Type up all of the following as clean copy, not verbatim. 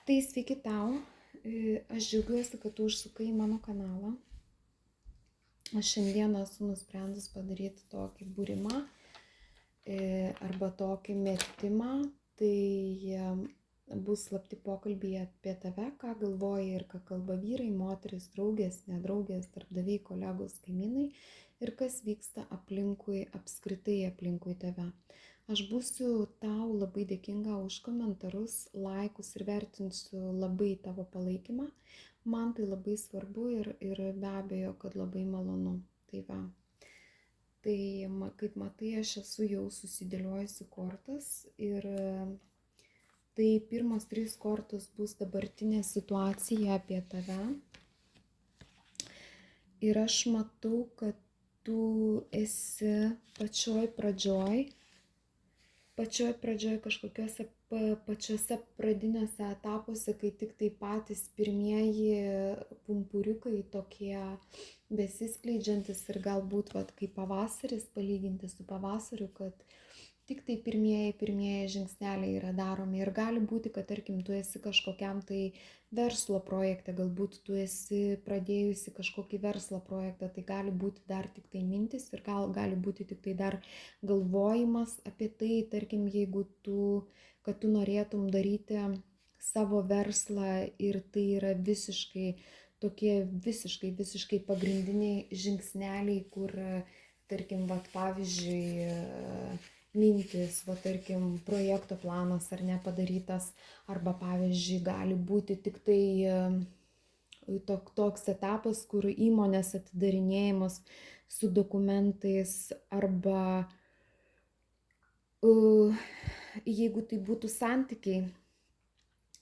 Tai sveiki tau. Aš džiaugiuosi, kad tu užsukai į mano kanalą. Aš šiandieną esu nusprendus padaryti tokį būrimą arba tokį metimą. Tai bus slapti pokalbiai apie tave, ką galvoja ir ką kalba vyrai, moteris, draugės, nedraugės, darbdaviai, kolegos, kaimynai ir kas vyksta aplinkui, apskritai aplinkui tave. Aš būsiu tau labai dėkinga už komentarus, laikus ir vertinsiu labai tavo palaikymą. Man tai labai svarbu ir be abejo, kad labai malonu. Tai va. Tai kaip matai, aš esu jau susidėliojusi kortas ir tai pirmos 3 kortos bus dabartinė situacija apie tave. Ir aš matau, kad tu esi pačioj pradžioj kažkokiuose pačiuose pradiniuose etapuose, kai tik tai patys pirmieji pumpuriukai tokie besiskleidžiantis ir galbūt kaip pavasaris, palyginti su pavasariu, kad tik tai pirmieji žingsneliai yra daromi. Ir gali būti, kad tarkim tu esi kažkokiam tai verslo projekte, galbūt tu esi pradėjusi kažkokį verslo projektą, tai gali būti dar tik tai mintis ir gali būti tik tai dar galvojimas apie tai, tarkim, jeigu kad tu norėtum daryti savo verslą ir tai yra visiškai pagrindiniai žingsneliai, kur, tarkim, pavyzdžiui, mintis, tarkim, projekto planas ar nepadarytas, arba pavyzdžiui, gali būti tik tai toks etapas, kur įmonės atidarinėjimas su dokumentais, arba jeigu tai būtų santykiai,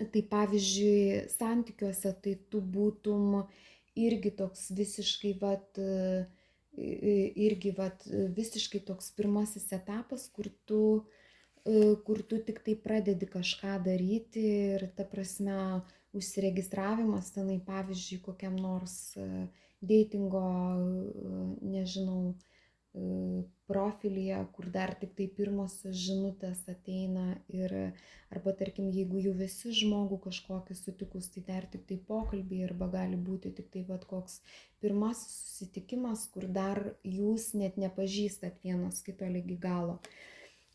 tai pavyzdžiui, santykiuose tai tu būtum irgi toks visiškai visiškai toks pirmasis etapas, kur tu tik tai pradedi kažką daryti ir ta prasme užsiregistravimas tenai, pavyzdžiui, kokiam nors deitingo, nežinau, profilyje, kur dar tik tai pirmosios žinutės ateina arba tarkim, jeigu jau visi žmogų kažkokį sutikus, tai dar tik tai pokalbiai arba gali būti tik tai koks pirmasis susitikimas, kur dar jūs net nepažįstat vienas kito ligi galo.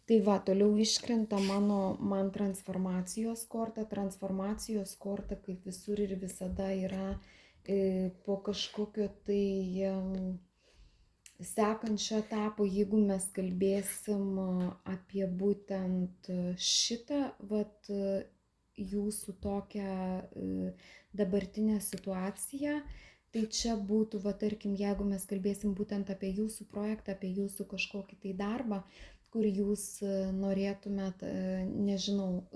Tai va, toliau iškrenta man transformacijos korta. Transformacijos korta, kaip visur ir visada, yra po kažkokio tai sekančio etapo, jeigu mes kalbėsim apie būtent šitą jūsų tokią dabartinę situaciją, tai čia būtų, tarkim, jeigu mes kalbėsim būtent apie jūsų projektą, apie jūsų kažkokį tai darbą, kur jūs norėtumėt, nežinau,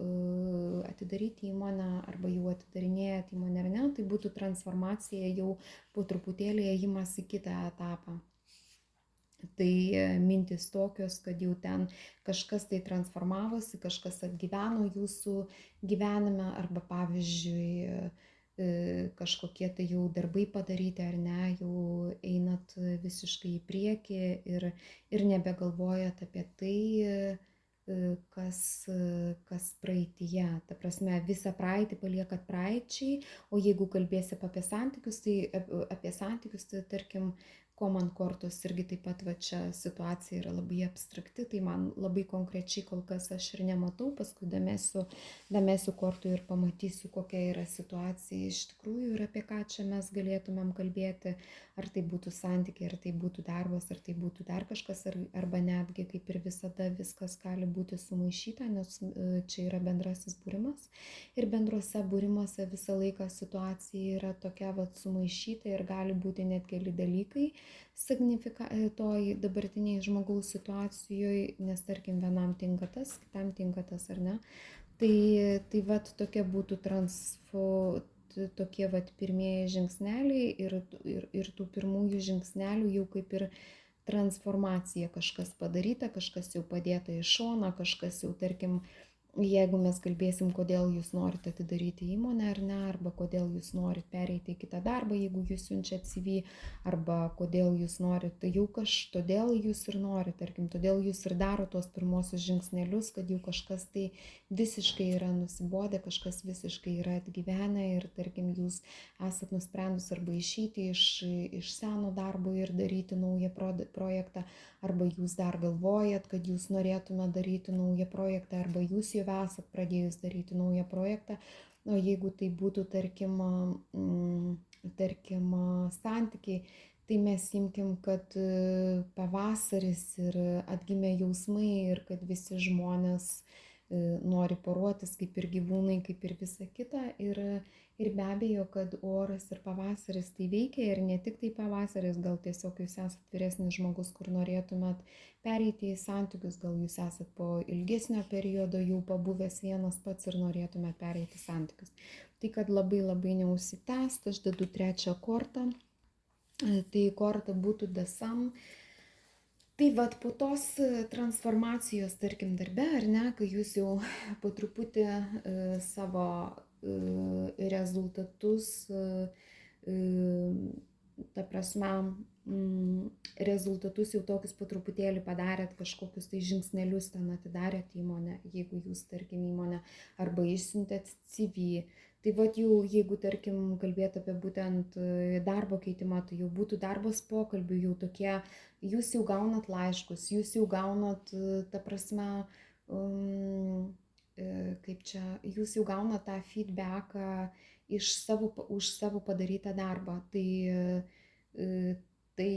atidaryti įmonę arba jau atidarinėjat įmonę ar ne, tai būtų transformacija, jau po truputėlį ėjimas į kitą etapą. Tai mintis tokios, kad jau ten kažkas tai transformavosi, kažkas atgyveno jūsų gyvenime, arba pavyzdžiui kažkokie tai jau darbai padaryti ar ne, jau einat visiškai į priekį ir nebegalvojat apie tai, kas praeityje. Ta prasme, visą praeitį paliekat praeičiai, o jeigu kalbėsi apie santykius, tai tarkim, ko man kortos irgi taip pat čia situacija yra labai abstrakti, tai man labai konkrečiai kol kas aš ir nematau, paskui damesiu kortų ir pamatysiu, kokia yra situacija iš tikrųjų ir apie ką čia mes galėtumėm kalbėti, ar tai būtų santykiai, ar tai būtų darbas, ar tai būtų dar kažkas, arba netgi kaip ir visada viskas gali būti sumaišyta, nes čia yra bendrasis būrimas ir bendruose būrimuose visą laiką situacija yra tokia sumaišyta ir gali būti net keli dalykai toj dabartiniai žmogaus situacijoje, nes tarkim vienam tinka tas, kitam tinka tas ar ne. Tai tokia būtų tokie pirmieji žingsneliai ir tų pirmųjų žingsnelių jau kaip ir transformacija, kažkas padaryta, kažkas jau padėta į šoną, kažkas jau tarkim Jeigu mes kalbėsim, kodėl jūs norite atidaryti įmonę ar ne, arba kodėl jūs norit pereiti į kitą darbą, jeigu jūs siunčiat CV, arba kodėl jūs norit, tai jau todėl jūs ir norit, tarkim, todėl jūs ir daro tuos pirmosius žingsnelius, kad jau kažkas tai visiškai yra nusibodę, kažkas visiškai yra atgyvenę ir, tarkim, jūs esat nusprendus arba išeiti iš seno darbo ir daryti naują projektą, arba jūs dar galvojat, kad jūs norėtumėte daryti naują projektą, arba jūs jau esat pradėjus daryti naują projektą. O jeigu tai būtų, tarkim, santykiai, tai mes imkim, kad pavasaris ir atgimė jausmai ir kad visi žmonės nori poruotis kaip ir gyvūnai, kaip ir visa kita. Ir be abejo, kad oras ir pavasaris tai veikia ir ne tik tai pavasaris, gal tiesiog jūs esat vyresnis žmogus, kur norėtumėt pereiti į santykius, gal jūs esat po ilgesnio periodo jau pabuvęs vienas pats ir norėtumėt pereiti į santykius. Tai kad labai labai neužsitęst, aš dedu 3 kortą, tai korta būtų desam. Tai vat po tos transformacijos, tarkim, darbe, ar ne, kai jūs jau po truputį savo rezultatus, ta prasme, rezultatus jau tokius po truputėlį padarėt, kažkokius tai žingsnelius ten atidarėt įmonę, jeigu jūs, tarkim, įmonę, arba išsiuntėt CV. Tai vat jau, jeigu, tarkim, kalbėt apie būtent darbo keitimą, tai jau būtų darbas pokalbių, jau tokie, jūs jau gaunat laiškus, jūs jau gaunat, ta prasme, kaip čia, jūs jau gaunat tą feedbacką už savo padarytą darbą. Tai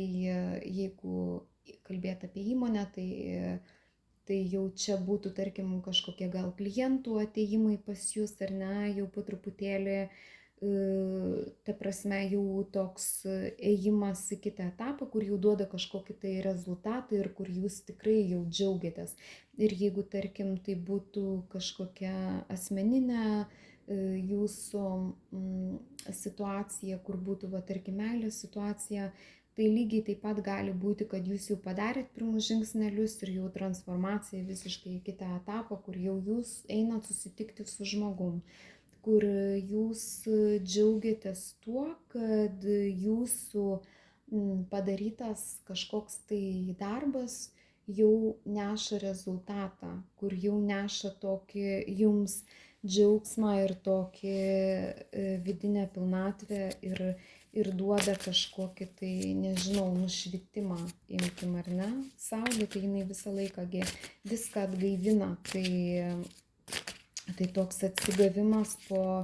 jeigu kalbėt apie įmonę, tai jau čia būtų, tarkim, kažkokie gal klientų atėjimai pas jūs, ar ne, jau po truputėlį, ta prasme, jau toks ėjimas į kitą etapą, kur jau duoda kažkokį tai rezultatą ir kur jūs tikrai jau džiaugiatės. Ir jeigu, tarkim, tai būtų kažkokia asmeninė jūsų situacija, kur būtų, va, tarkim, meilės situacija, tai lygiai taip pat gali būti, kad jūs jau padarėt pirmus žingsnelius ir jau transformacija visiškai į kitą etapą, kur jau jūs einat susitikti su žmogum, kur jūs džiaugiatės tuo, kad jūsų padarytas kažkoks tai darbas jau neša rezultatą, kur jau neša tokį jums džiaugsmą ir tokį vidinę pilnatvę ir duoda kažkokį tai, nežinau, nušvitimą, imkim, ar ne. Saulė, tai jinai visą laiką viską atgaivina, tai toks atsigavimas po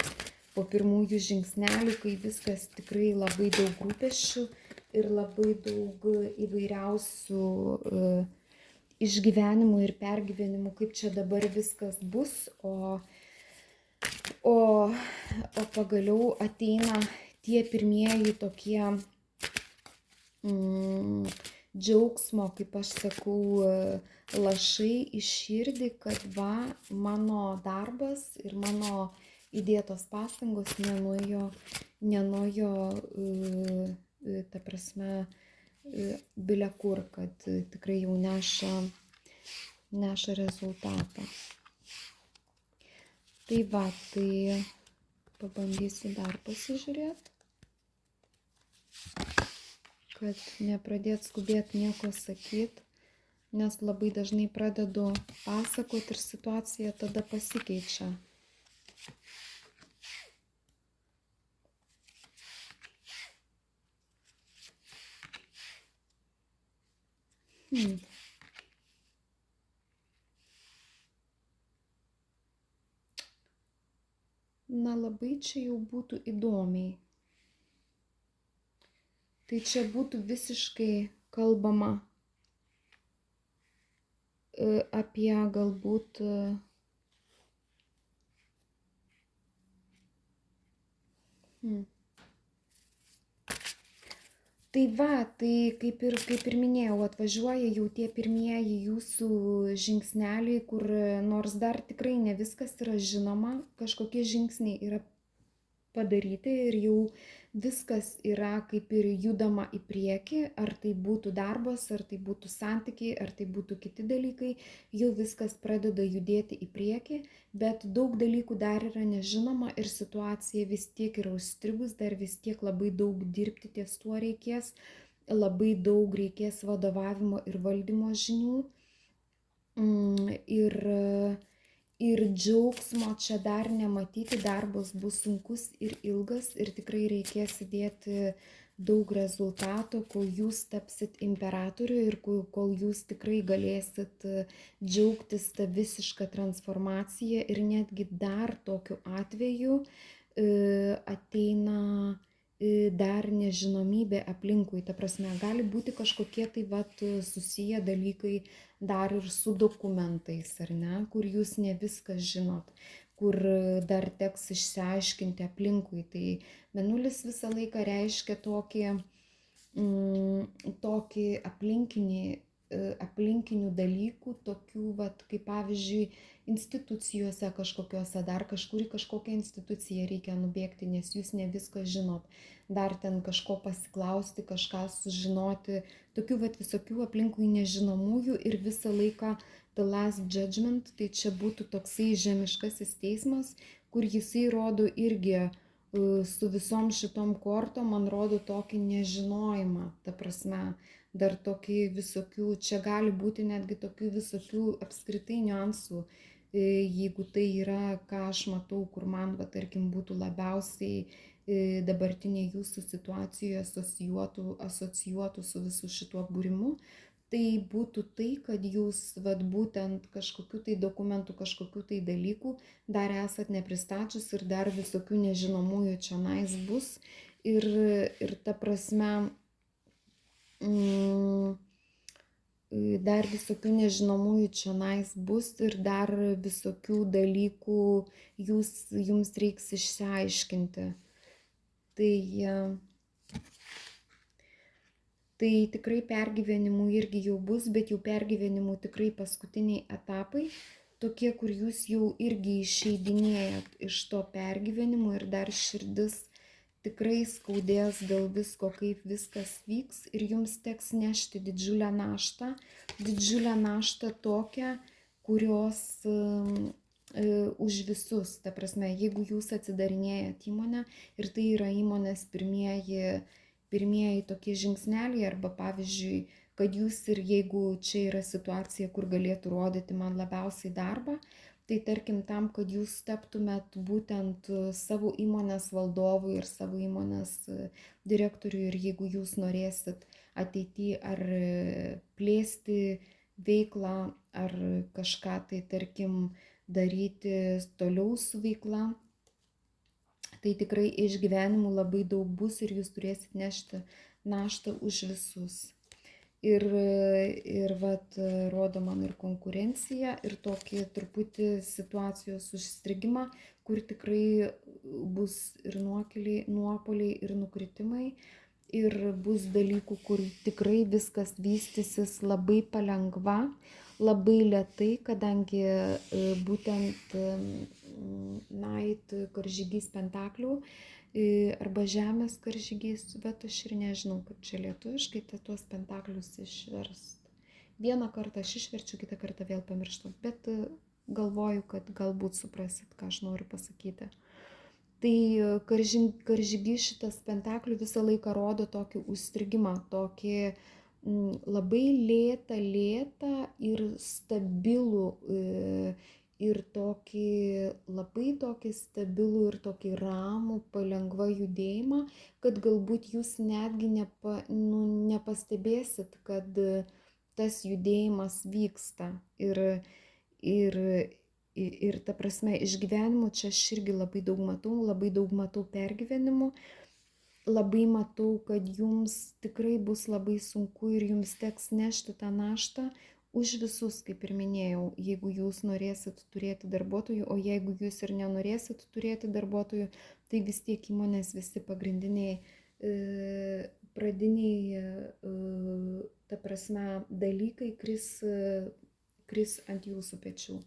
pirmųjų žingsnelių, kai viskas tikrai labai daug rūpesčių ir labai daug įvairiausių išgyvenimų ir pergyvenimų, kaip čia dabar viskas bus, o pagaliau ateina tie pirmieji tokie džiaugsmo, kaip aš sakau, lašai į širdį, kad va, mano darbas ir mano įdėtos pastangos nenuėjo, ta prasme, bile kur, kad tikrai jau neša rezultatą. Tai va, tai pabandysiu dar pasižiūrėti, kad nepradėt skubėt nieko sakyt, nes labai dažnai pradedu pasakot ir situacija tada pasikeičia. Na, labai čia jau būtų įdomiai. Tai čia būtų visiškai kalbama apie galbūt Tai va, tai kaip ir minėjau, atvažiuoja jau tie pirmieji jūsų žingsneliai, kur nors dar tikrai ne viskas yra žinoma, kažkokie žingsniai yra padaryti ir jau viskas yra kaip ir judama į priekį, ar tai būtų darbas, ar tai būtų santykiai, ar tai būtų kiti dalykai, jau viskas pradeda judėti į priekį, bet daug dalykų dar yra nežinoma ir situacija vis tiek yra užstrigus, dar vis tiek labai daug dirbti ties tuo reikės, labai daug reikės vadovavimo ir valdymo žinių. Ir ir džiaugsmo čia dar nematyti, darbas bus sunkus ir ilgas ir tikrai reikės įdėti daug rezultatų, kol jūs tapsit imperatoriu ir kol jūs tikrai galėsit džiaugtis tą visišką transformaciją ir netgi dar tokiu atveju ateina dar nežinomybė aplinkui, ta prasme, gali būti kažkokie tai susiję dalykai dar ir su dokumentais, ar ne, kur jūs ne viską žinot, kur dar teks išsiaiškinti aplinkui. Tai mėnulis visą laiką reiškia tokį aplinkinių dalykų, tokių, kaip pavyzdžiui, institucijose kažkokiose, dar kažkur į kažkokią instituciją reikia nubėgti, nes jūs ne viską žinot, dar ten kažko pasiklausti, kažką sužinoti, tokių visokių aplinkui nežinomųjų ir visą laiką The Last Judgment, tai čia būtų toksai žemiškasis teismas, kur jisai rodo irgi su visom šitom kortom, man rodo tokį nežinojimą, ta prasme, dar tokį visokių, čia gali būti netgi tokių visokių apskritai niuansų, jeigu tai yra, ką aš matau, kur man, tarkim, būtų labiausiai dabartinė jūsų situacijoje asocijuotų su visu šituo būrimu, tai būtų tai, kad jūs būtent kažkokių tai dokumentų, kažkokių tai dalykų dar esat nepristačius ir dar visokių nežinomųjų čionais bus ir ta prasme dar visokių nežinomųjų čionais bus ir dar visokių dalykų jums reiks išsiaiškinti. Tai tikrai pergyvenimų irgi jau bus, bet jau pergyvenimų tikrai paskutiniai etapai, tokie, kur jūs jau irgi išeidinėjat iš to pergyvenimo ir dar širdis tikrai skaudės dėl visko, kaip viskas vyks ir jums teks nešti didžiulę naštą tokią, kurios už visus, ta prasme, jeigu jūs atsidarinėjat įmonę ir tai yra įmonės pirmieji tokie žingsneliai arba pavyzdžiui, kad jūs ir jeigu čia yra situacija, kur galėtų rodyti man labiausiai darbą, tai tarkim tam, kad jūs taptumėt būtent savo įmonės valdovu ir savo įmonės direktoriu ir jeigu jūs norėsit ateityje ar plėsti veiklą, ar kažką tai tarkim daryti toliau su veikla, tai tikrai išgyvenimų labai daug bus ir jūs turėsit nešti naštą už visus. Ir rodo man ir konkurenciją, ir tokį truputį situacijos užstrigimą, kur tikrai bus ir nuopoliai, ir nukritimai, ir bus dalykų, kur tikrai viskas vystysis labai palengva, labai lėtai, kadangi būtent Night karžygys pentaklių arba žemės karžygys, bet aš ir nežinau, kaip čia lietuviškai tuos pentaklius išverst. Vieną kartą aš išverčiu, kitą kartą vėl pamirštu, bet galvoju, kad galbūt suprasit, ką aš noriu pasakyti. Tai karžygys šitas pentaklių visą laiką rodo tokį užstrigimą, tokį labai lėtą ir stabilų ir labai tokį stabilų ir tokį ramų, palengva judėjimą, kad galbūt jūs netgi nepastebėsit, kad tas judėjimas vyksta. Ir ta prasme, išgyvenimų čia aš irgi labai daug matau pergyvenimų, labai matau, kad jums tikrai bus labai sunku ir jums teks nešti tą naštą, už visus, kaip ir minėjau, jeigu jūs norėsit turėti darbuotojų, o jeigu jūs ir nenorėsit turėti darbuotojų, tai vis tiek įmonės visi pagrindiniai pradiniai, ta prasme, dalykai kris ant jūsų pečių.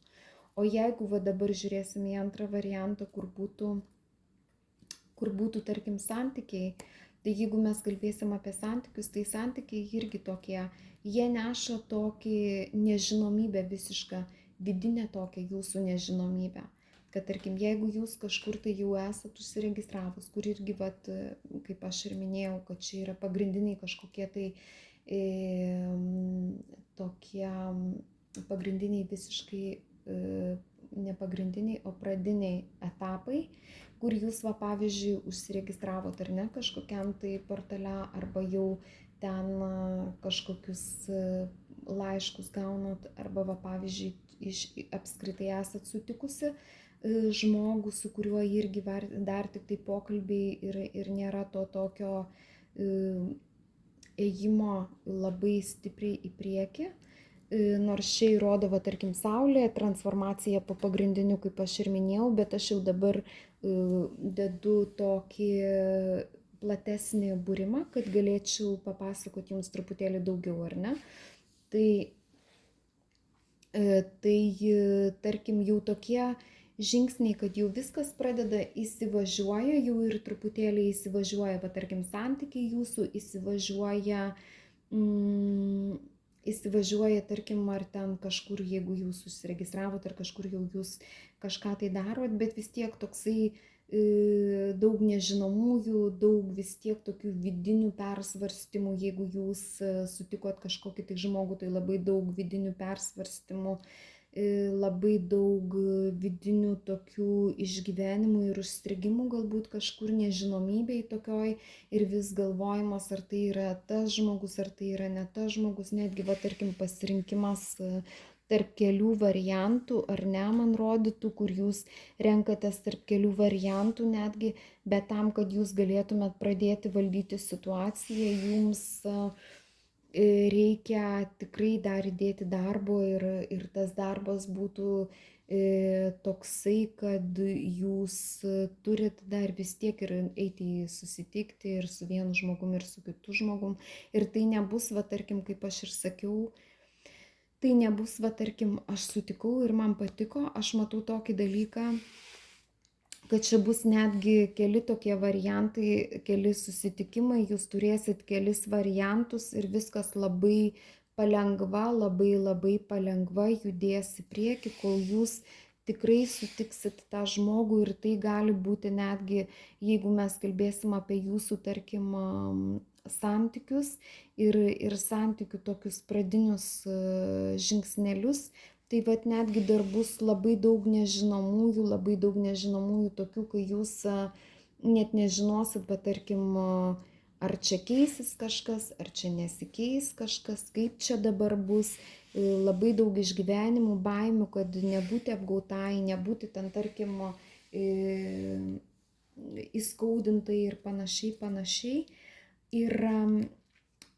O jeigu dabar žiūrėsim į antrą variantą, kur būtų kur būtų, tarkim, santykiai. Tai jeigu mes kalbėsim apie santykius, tai santykiai irgi tokie, jie neša tokį nežinomybę visišką, vidinę tokią jūsų nežinomybę. Kad tarkim, jeigu jūs kažkur tai jau esat užsiregistravus, kur irgi, vat, kaip aš ir minėjau, kad čia yra pagrindiniai kažkokie tai tokie pagrindiniai visiškai, ne pagrindiniai, o pradiniai etapai, kur jūs, va, pavyzdžiui, užsiregistravot ar ne kažkokiam tai portale, arba jau ten kažkokius laiškus gaunat, arba, va, pavyzdžiui, apskritai esat sutikusi žmogų, su kuriuo irgi dar tik tai pokalbiai ir nėra to tokio ėjimo labai stipriai į priekį. Nors čia įrodo, va, tarkim, Saulė, transformacija po pagrindiniu, kaip aš ir minėjau, bet aš jau dabar dedu tokį platesnį būrimą, kad galėčiau papasakoti jums truputėlį daugiau, ar ne? Tai tarkim, jau tokie žingsniai, kad jau viskas pradeda įsivažiuoja, jau ir truputėlį įsivažiuoja, va, tarkim, santykiai jūsų įsivažiuoja, tarkim, ar ten kažkur, jeigu jūs užsiregistravot, ar kažkur jau jūs kažką tai darot, bet vis tiek toksai daug nežinomųjų, daug vis tiek tokių vidinių persvarstymų, jeigu jūs sutikot kažkokį tai žmogų, tai labai daug vidinių persvarstymų, labai daug vidinių tokių išgyvenimų ir užstrigimų, galbūt kažkur nežinomybėj tokioj, ir vis galvojimas, ar tai yra tas žmogus, ar tai yra ne tas žmogus, netgi, va, tarkim, pasirinkimas tarp kelių variantų, ar ne, man rodytų, kur jūs renkatės tarp kelių variantų netgi, bet tam, kad jūs galėtumėt pradėti valdyti situaciją, jums reikia tikrai dar įdėti darbo, ir tas darbas būtų toksai, kad jūs turit dar vis tiek ir eiti susitikti ir su vienu žmogum, ir su kitu žmogum. Ir tai nebus, va, tarkim, kaip aš ir sakiau, tai nebus, va, tarkim, aš sutikau ir man patiko, aš matau tokį dalyką, kad čia bus netgi keli tokie variantai, keli susitikimai, jūs turėsit kelis variantus ir viskas labai palengva, labai palengva judės į priekį, kol jūs tikrai sutiksit tą žmogų. Ir tai gali būti netgi, jeigu mes kalbėsim apie jūsų, tarkim, santykius ir santykių tokius pradinius žingsnelius, tai vat netgi dar bus labai daug nežinomųjų, tokių, kai jūs net nežinosit, bet tarkim, ar čia keisis kažkas, ar čia nesikeis kažkas, kaip čia dabar bus, labai daug išgyvenimų, baimių, kad nebūti apgautai, nebūti ten, tarkim, įskaudintai ir panašiai.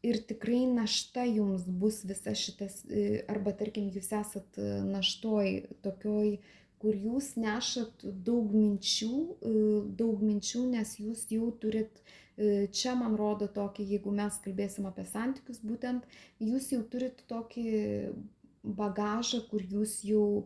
Ir tikrai našta jums bus visa šitas, arba tarkim, jūs esat naštoj tokioj, kur jūs nešat daug minčių, nes jūs jau turit, čia man rodo tokį, jeigu mes kalbėsim apie santykius, būtent jūs jau turit tokį bagažą, kur jūs jau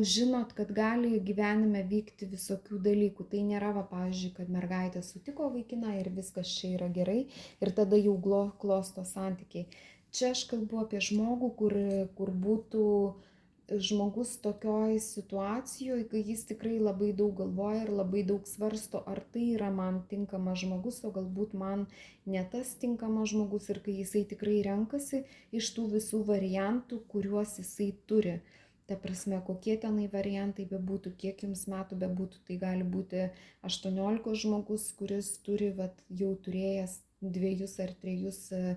žinot, kad gali gyvenime vykti visokių dalykų. Tai nėra, va, pavyzdžiui, kad mergaitė sutiko vaikiną ir viskas čia yra gerai ir tada jau klosto santykiai. Čia aš kalbu apie žmogų, kur būtų žmogus tokioj situacijoje, kai jis tikrai labai daug galvoja ir labai daug svarsto, ar tai yra man tinkamas žmogus, o galbūt man ne tas tinkamas žmogus, ir kai jisai tikrai renkasi iš tų visų variantų, kuriuos jisai turi. Ta prasme, kokie tenai variantai bebūtų, kiek jums metų bebūtų, tai gali būti 18 žmogus, kuris turi, vat, jau turėjęs 2 ar 3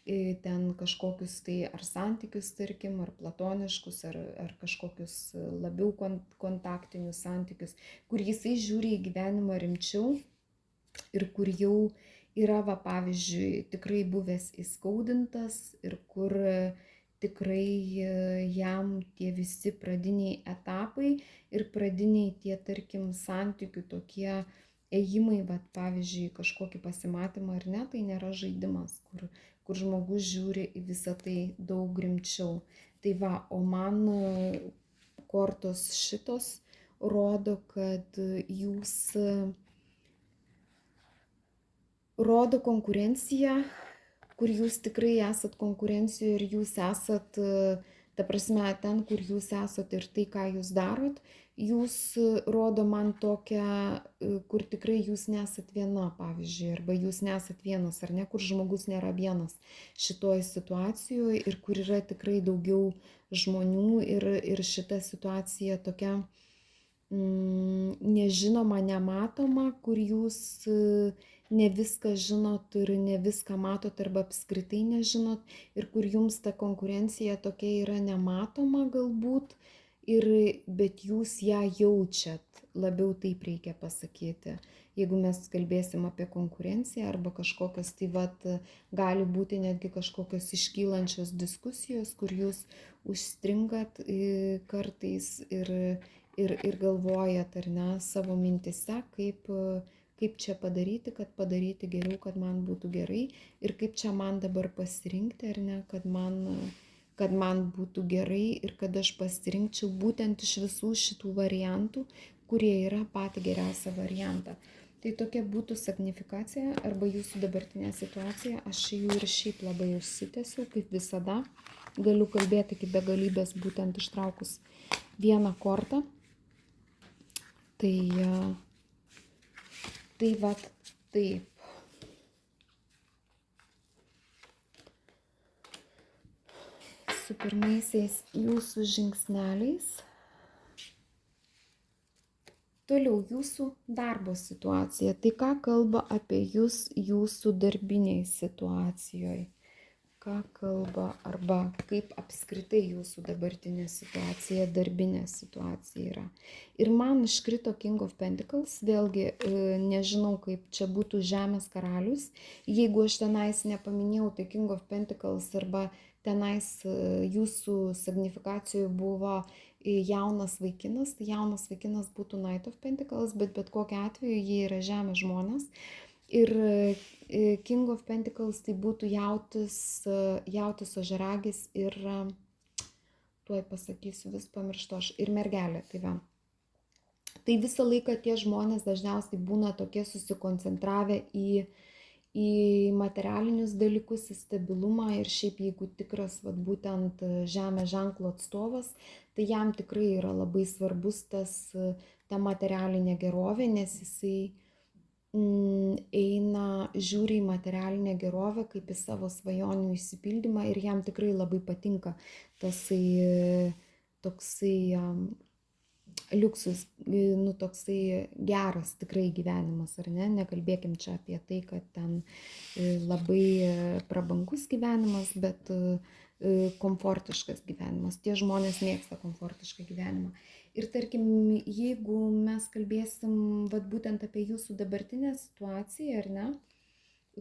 ten kažkokius tai ar santykius, tarkim, ar platoniškus, ar kažkokius labiau kontaktinius santykius, kur jisai žiūri į gyvenimą rimčiau ir kur jau yra, va, pavyzdžiui, tikrai buvęs įskaudintas ir kur tikrai jam tie visi pradiniai etapai ir pradiniai tie, tarkim, santykių tokie ėjimai, va, pavyzdžiui, kažkokį pasimatymą ar ne, tai nėra žaidimas, kur žmogus žiūri į visą tai daug rimčiau. Tai va, o man kortos šitos, rodo, kad jūs rodo konkurenciją, kur jūs tikrai esat konkurencijoje ir jūs esat, ta prasme, ten, kur jūs esat ir tai, ką jūs darot, jūs rodo man tokią, kur tikrai jūs nesat viena, pavyzdžiui, arba jūs nesat vienas, ar ne, kur žmogus nėra vienas šitoj situacijoje ir kur yra tikrai daugiau žmonių ir šita situacija tokia nežinoma, nematoma, kur jūs ne viską žinot ir ne viską matot arba apskritai nežinot ir kur jums ta konkurencija tokia yra nematoma galbūt, bet jūs ją jaučiat, labiau taip reikia pasakyti. Jeigu mes kalbėsim apie konkurenciją arba kažkokios, tai vat gali būti netgi kažkokios iškylančios diskusijos, kur jūs užstringat kartais ir galvojat, ar ne, savo mintise, kaip čia padaryti, kad padaryti geriau, kad man būtų gerai ir kaip čia man dabar pasirinkti, ar ne, kad man būtų gerai ir kad aš pasirinkčiau būtent iš visų šitų variantų, kurie yra pati geriausia varianta. Tai tokia būtų signifikacija arba jūsų dabartinė situacija. Aš jų ir šiaip labai užsitęsiu, kaip visada. Galiu kalbėti iki begalybės būtent ištraukus vieną kortą. Tai vat taip. Su pirmaisiais jūsų žingsneliais. Toliau jūsų darbo situacija. Tai ką kalba apie jūs jūsų darbiniai situacijoje? Ką kalba arba kaip apskritai jūsų dabartinė situacija, darbinė situacija yra. Ir man iškrito King of Pentacles, vėlgi nežinau, kaip čia būtų Žemės karalius. Jeigu aš tenais nepaminėjau, tai King of Pentacles arba tenais jūsų signifikacijoje buvo jaunas vaikinas, tai jaunas vaikinas būtų Knight of Pentacles, bet kokiu atveju jie yra žemės žmonės. Ir King of Pentacles tai būtų jautis ožiaragis ir, tuoj pasakysiu, vis pamirštu aš, ir mergelė. Tai visą laiką tie žmonės dažniausiai būna tokie susikoncentravę į materialinius dalykus, į stabilumą ir šiaip jeigu tikras būtent žemės ženklo atstovas, tai jam tikrai yra labai svarbus ta materialinė gerovė, nes jisai žiūri į materialinę gerovę kaip į savo svajonių išsipildymą ir jam tikrai labai patinka toksai liuksus, toksai geras tikrai gyvenimas, ar ne? Nekalbėkim čia apie tai, kad ten labai prabangus gyvenimas, bet komfortiškas gyvenimas. Tie žmonės mėgsta komfortišką gyvenimą. Ir tarkim, jeigu mes kalbėsim būtent apie jūsų dabartinę situaciją, ar ne,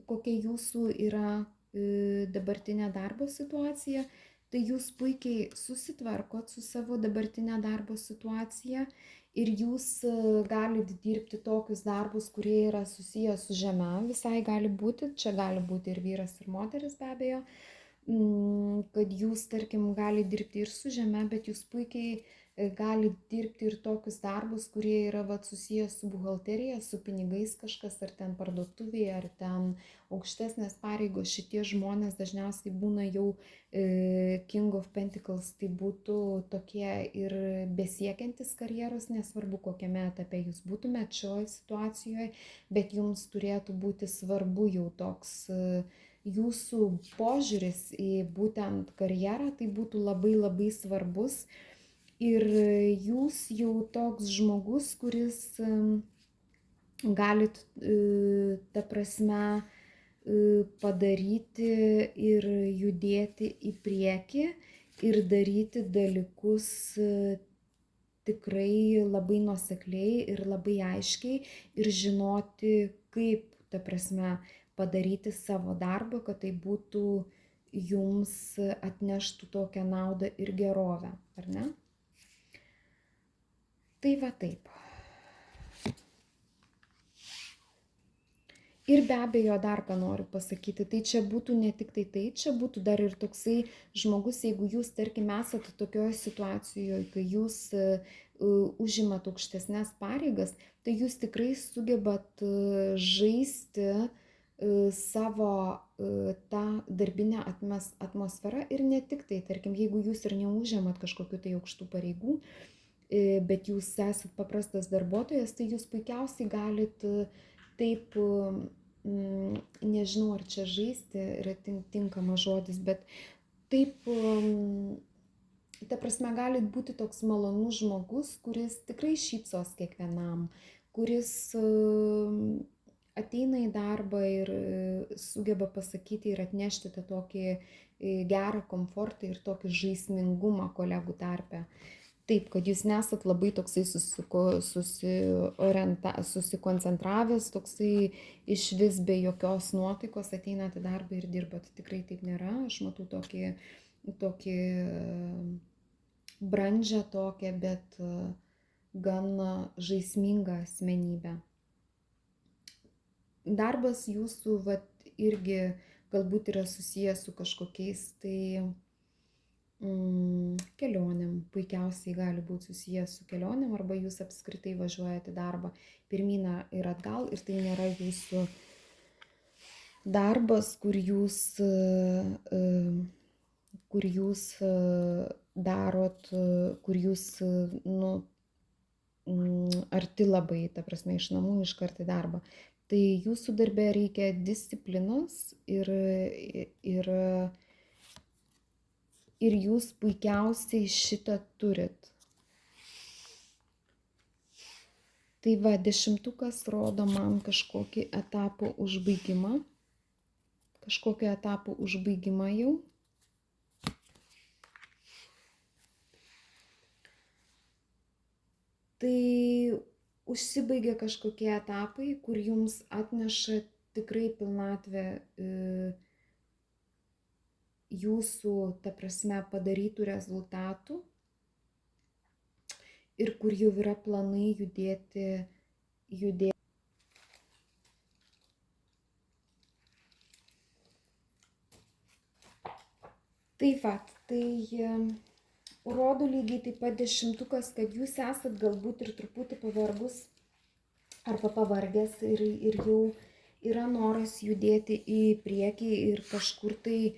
kokia jūsų yra dabartinė darbo situacija, tai jūs puikiai susitvarkot su savo dabartinė darbo situacija ir jūs galit dirbti tokius darbus, kurie yra susiję su žeme, visai gali būti, čia gali būti ir vyras, ir moteris be abejo, kad jūs, tarkim, gali dirbti ir su žeme, bet jūs puikiai gali dirbti ir tokius darbus, kurie yra susijęs su buhalterija, su pinigais kažkas, ar ten parduotuvėje, ar ten aukštesnės pareigos. Šitie žmonės dažniausiai būna jau King of Pentacles, tai būtų tokie ir besiekiantis karjeros, nesvarbu kokiame etape jūs būtumėte šioje situacijoje, bet jums turėtų būti svarbu jau toks jūsų požiūris į būtent karjerą, tai būtų labai labai svarbus. Ir jūs jau toks žmogus, kuris galit, ta prasme, padaryti ir judėti į priekį ir daryti dalykus tikrai labai nuosekliai ir labai aiškiai ir žinoti, kaip, ta prasme, padaryti savo darbą, kad tai būtų jums atneštų tokią naudą ir gerovę, ar ne? Tai va taip. Ir be abejo dar ką noriu pasakyti, tai čia būtų ne tik tai, čia būtų dar ir toksai žmogus, jeigu jūs, tarkim, esate tokioje situacijoje, kai jūs užimat aukštesnes pareigas, tai jūs tikrai sugebat žaisti savo tą darbinę atmosferą ir ne tik tai, tarkim, jeigu jūs ir neužimat kažkokių tai aukštų pareigų, bet jūs esat paprastas darbuotojas, tai jūs puikiausiai galit taip, nežinau, ar čia žaisti yra tinkamas žodis, bet taip, ta prasme, galit būti toks malonus žmogus, kuris tikrai šypsos kiekvienam, kuris ateina į darbą ir sugeba pasakyti ir atnešti tą tokį gerą komfortą ir tokį žaismingumą kolegų tarpe. Taip, kad jūs nesat labai toksai susikoncentravęs, toksai iš vis be jokios nuotaikos ateinat į darbą ir dirbat. Tikrai taip nėra. Aš matau tokį brandžią tokią, bet gan žaismingą asmenybę. Darbas jūsų irgi galbūt yra susijęs su kažkokiais tai kelionėm, puikiausiai gali būti susijęs su kelionėm, arba jūs apskritai važiuojate darbą pirmyn ir atgal ir tai nėra jūsų darbas, kur jūs darot, kur jūs arti labai, ta prasme, iš namų iškart į darbą. Tai jūsų darbe reikia disciplinos ir jūs puikiausiai šitą turit. Tai va, 10 rodo man kažkokį etapų užbaigimą jau. Tai užsibaigia kažkokie etapai, kur jums atneša tikrai pilnatvę jūsų, ta prasme, padarytų rezultatų ir kur jau yra planai judėti. Taip pat, tai rodo lygiai taip pat 10, kad jūs esat galbūt ir truputį pavargus arba pavargęs ir jau yra noras judėti į priekį ir kažkur tai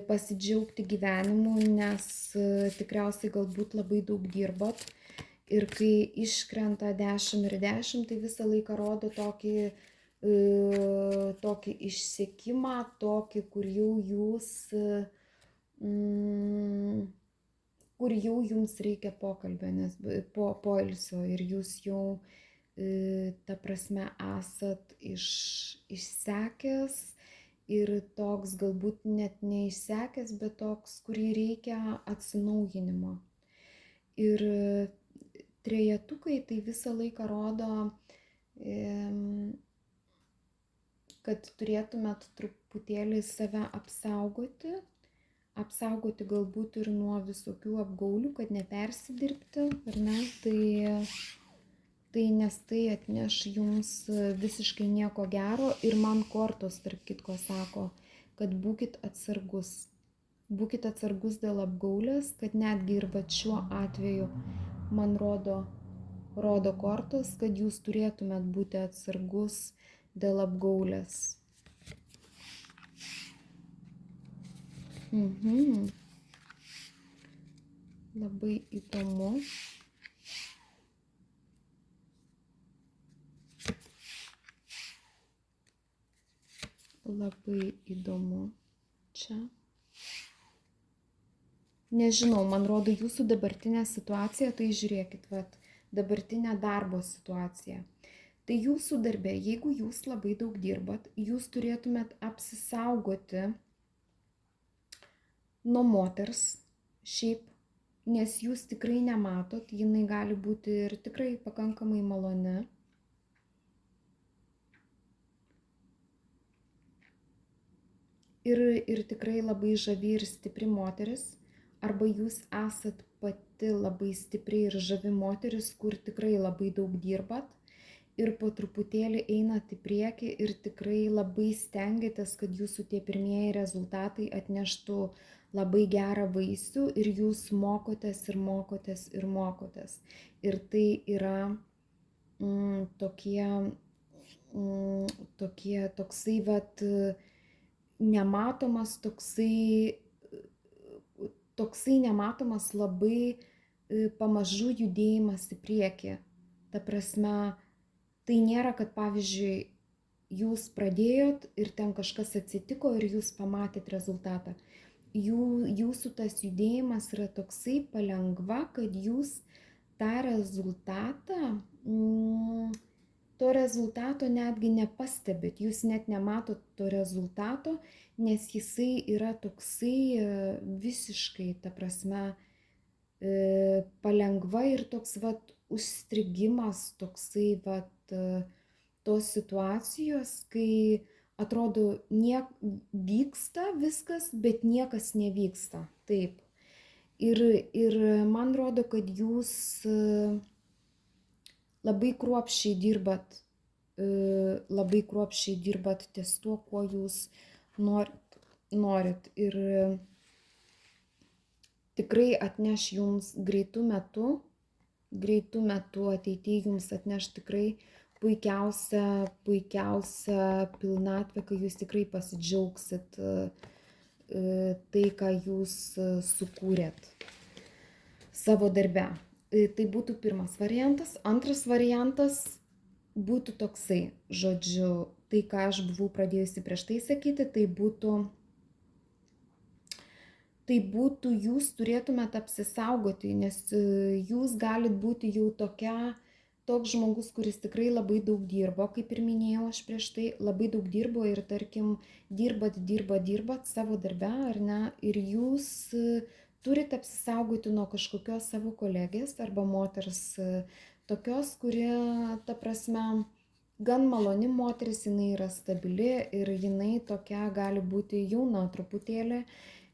pasidžiaugti gyvenimu, nes tikriausiai galbūt labai daug dirbat ir kai iškrenta 10 ir 10, tai visą laiką rodo tokį išsekimą, tokį, kur jau jums reikia pokalbio, nes poilsio ir jūs jau, ta prasme, esat išsekęs ir toks galbūt net neišsekęs, bet toks, kurį reikia atsinaujinimo. Ir trejetukai tai visą laiką rodo, kad turėtumėt truputėlį save apsaugoti galbūt ir nuo visokių apgaulių, kad nepersidirbti, ar ne, tai nes tai atneš jums visiškai nieko gero ir man kortos, tarp kitko, sako, kad būkit atsargus. Būkit atsargus dėl apgaulės, kad netgi ir šiuo atveju man rodo kortos, kad jūs turėtumėt būti atsargus dėl apgaulės. Labai įdomu. Labai įdomu čia. Nežinau, man rodo jūsų dabartinė situacija, tai žiūrėkit, dabartinė darbo situacija. Tai jūsų darbe, jeigu jūs labai daug dirbat, jūs turėtumėt apsisaugoti nuo moters šiaip, nes jūs tikrai nematot, jinai gali būti ir tikrai pakankamai maloni. Ir tikrai labai žavi ir stipri moteris, arba jūs esat pati labai stipri ir žavi moteris, kur tikrai labai daug dirbat ir po truputėlį einat į priekį ir tikrai labai stengiatės, kad jūsų tie pirmieji rezultatai atneštų labai gerą vaisių ir jūs mokotės ir mokotės ir mokotės. Ir tai yra toksai vat nematomas, toksai nematomas labai pamažu judėjimas į priekį. Ta prasme, tai nėra, kad pavyzdžiui, jūs pradėjot ir ten kažkas atsitiko ir jūs pamatėt rezultatą. Jūsų tas judėjimas yra toksai palengva, kad jūs tą rezultatą, to rezultato netgi nepastebit, jūs net nematot to rezultato, nes jisai yra toksai visiškai, ta prasme, palengva ir toks vat užstrigimas, toksai vat tos situacijos, kai atrodo vyksta viskas, bet niekas nevyksta. Taip. Ir man rodo, kad jūs labai kruopščiai dirbat ties tuo, kuo jūs norit. Ir tikrai atneš jums greitų metų ateityje jums atneš tikrai puikiausią pilnatvę, kai jūs tikrai pasidžiaugsit tai, ką jūs sukūrėt savo darbe. Tai būtų pirmas variantas. Antras variantas būtų toksai, žodžiu, tai, ką aš buvau pradėjusi prieš tai sakyti, tai būtų jūs turėtumėt apsisaugoti, nes jūs galit būti jau toks žmogus, kuris tikrai labai daug dirbo, kaip ir minėjau aš prieš tai, labai daug dirbo ir tarkim dirbat savo darbe, ar ne, ir jūs turite apsisaugoti nuo kažkokios savo kolegės arba moters tokios, kuri, ta prasme, gan maloni moteris, jinai yra stabili ir jinai tokia gali būti jauna truputėlį.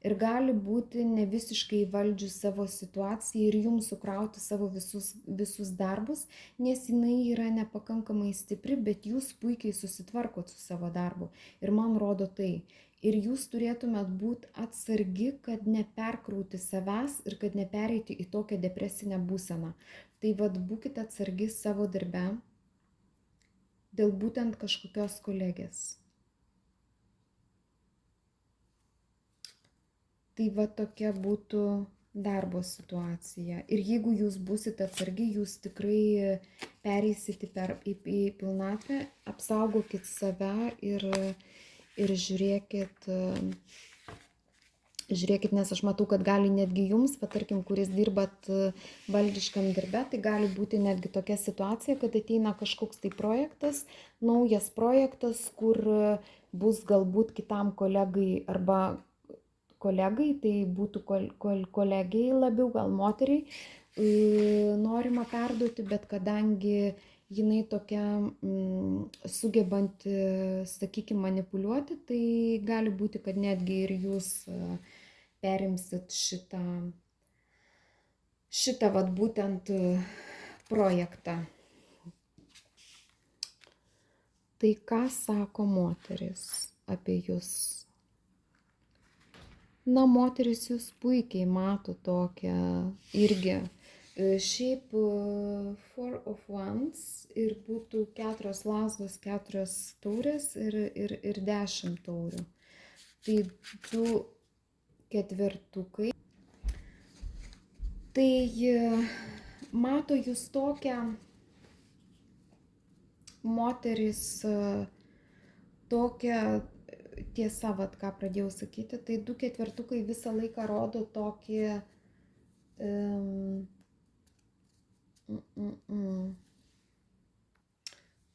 Ir gali būti ne visiškai valdžius savo situaciją ir jums sukrauti savo visus darbus, nes jinai yra nepakankamai stipri, bet jūs puikiai susitvarkot su savo darbu. Ir man rodo tai. Ir jūs turėtumėt būti atsargi, kad neperkrauti savęs ir kad nepereiti į tokią depresinę būseną. Tai vad būkite atsargi savo darbe dėl būtent kažkokios kolegės. Tai va tokia būtų darbo situacija. Ir jeigu jūs būsite atsargi, jūs tikrai pereisite į pilnatvę, apsaugokit save ir žiūrėkit, nes aš matau, kad gali netgi jums, tarkim, kuris dirbat valdiškam darbe, tai gali būti netgi tokia situacija, kad ateina kažkoks tai projektas, naujas projektas, kur bus galbūt kitam kolegai arba kolegai, tai būtų kolegijai labiau, gal moteriai, norima perduoti, bet kadangi jinai tokia sugebanti, sakykime, manipuliuoti, tai gali būti, kad netgi ir jūs perimsit šitą vat būtent projektą. Tai ką sako moteris apie jūs? Na, moteris jūs puikiai mato tokią irgi. Šiaip Four of Wands ir būtų 4 lazdos, 4 taurės ir 10 taurių. Tai 2 ketvertukai. Tai mato jūs tokią moteris, tokią tiesa, vat, ką pradėjau sakyti, tai 2 ketvertukai visą laiką rodo tokį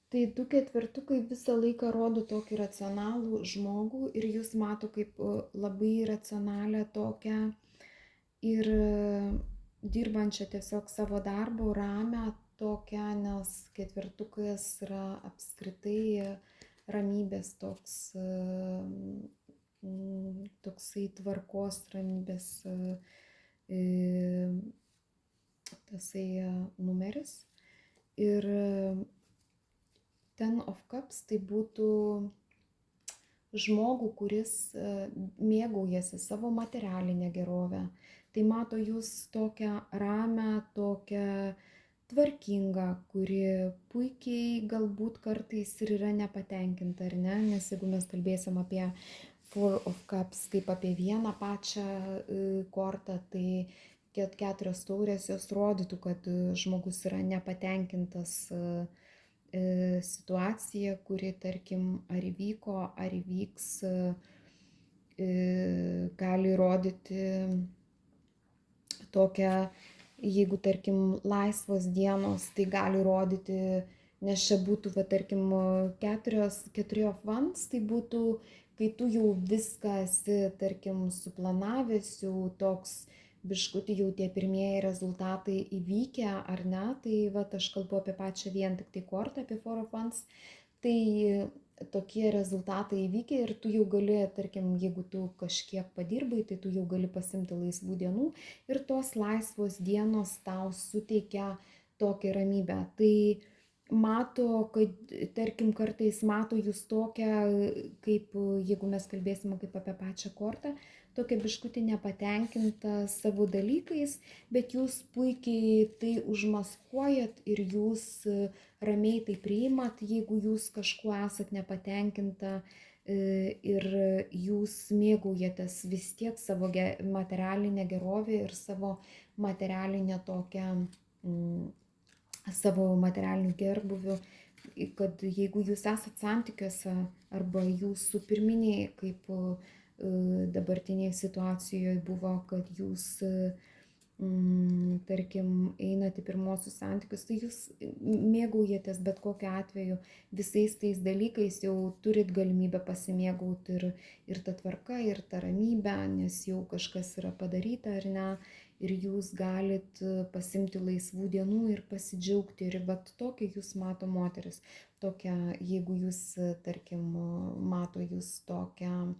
Tai 2 ketvertukai visą laiką rodo tokį racionalų žmogų ir jūs mato kaip labai racionalią tokią ir dirbančią tiesiog savo darbą, ramę tokią, nes ketvertukas yra apskritai ramybės toksai tvarkos ramybės tasai numeris. Ir Ten of Cups tai būtų žmogų, kuris mėgaujasi savo materialinę gerovę. Tai mato jūs tokią ramę, tokią tvarkingą, kuri puikiai galbūt kartais ir yra nepatenkinta, ar ne? Nes jeigu mes kalbėsim apie Four of Cups kaip apie vieną pačią kortą, tai 4 taurės jos rodytų, kad žmogus yra nepatenkintas situacija, kuri, tarkim, ar įvyko, ar įvyks, gali rodyti tokią, jeigu, tarkim, laisvos dienos, tai gali rodyti, nes čia būtų, va, tarkim, 4 of Wands, tai būtų, kai tu jau viską esi, tarkim, suplanavęs, jau toks biškutį jau tie pirmieji rezultatai įvykę, ar ne, tai va, aš kalbu apie pačią vien tik tai kortą, apie Four of Wands, tai tokie rezultatai įvykę ir tu jau gali, tarkim, jeigu tu kažkiek padirbai, tai tu jau gali pasimti laisvų dienų ir tos laisvos dienos tau suteikia tokią ramybę. Tai mato, kad, tarkim, kartais mato jūs tokią, kaip, jeigu mes kalbėsime kaip apie pačią kortą, tokia biškutį nepatenkinta savo dalykais, bet jūs puikiai tai užmaskuojat ir jūs ramiai tai priimat, jeigu jūs kažkuo esat nepatenkinta ir jūs mėgaujatės vis tiek savo materialinę gerovę ir savo materialinę tokią, savo materialiniu gerbūviu, kad jeigu jūs esat santykiuose arba jūsų pirminiai, kaip dabartinėje situacijoje buvo, kad jūs, tarkim, einate pirmosius santykius, tai jūs mėgaujatės bet kokiu atveju visais tais dalykais, jau turit galimybę pasimėgauti ir ta tvarka, ir ta ramybė, nes jau kažkas yra padaryta, ar ne, ir jūs galit pasimti laisvų dienų ir pasidžiaugti. Ir vat tokia jūs mato moteris. Tokia, jeigu jūs, tarkim, mato jūs tokią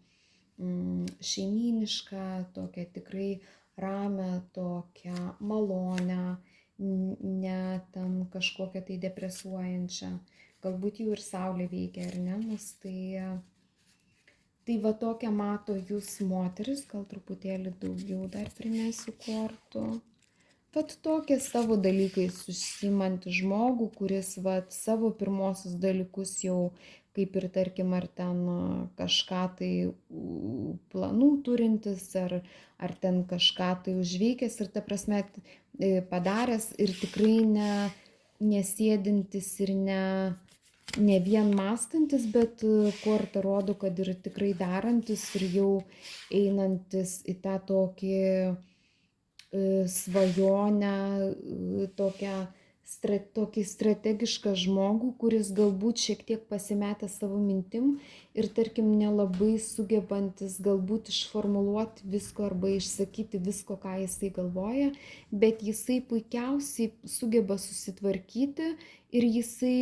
šeimynišką, tokią tikrai ramę, tokią malonę, ne ten kažkokią tai depresuojančią. Galbūt jau ir saulė veikia, ar ne, nes tai va tokią mato jūs moteris, gal truputėlį daugiau dar primesiu kortų. Vat tokie savo dalykais užsiimanti žmogų, kuris vat savo pirmosius dalykus jau kaip ir, tarkim, ar ten kažką tai planų turintis, ar ten kažką tai užveikęs ir ta prasme padaręs ir tikrai nesėdintis ir ne vien mąstantis, bet korta rodo, kad ir tikrai darantis ir jau einantis į tą tokį svajonę, tokį strategišką žmogų, kuris galbūt šiek tiek pasimetęs savo mintim ir, tarkim, nelabai sugebantis galbūt išformuluoti visko arba išsakyti visko, ką jisai galvoja, bet jisai puikiausiai sugeba susitvarkyti ir jisai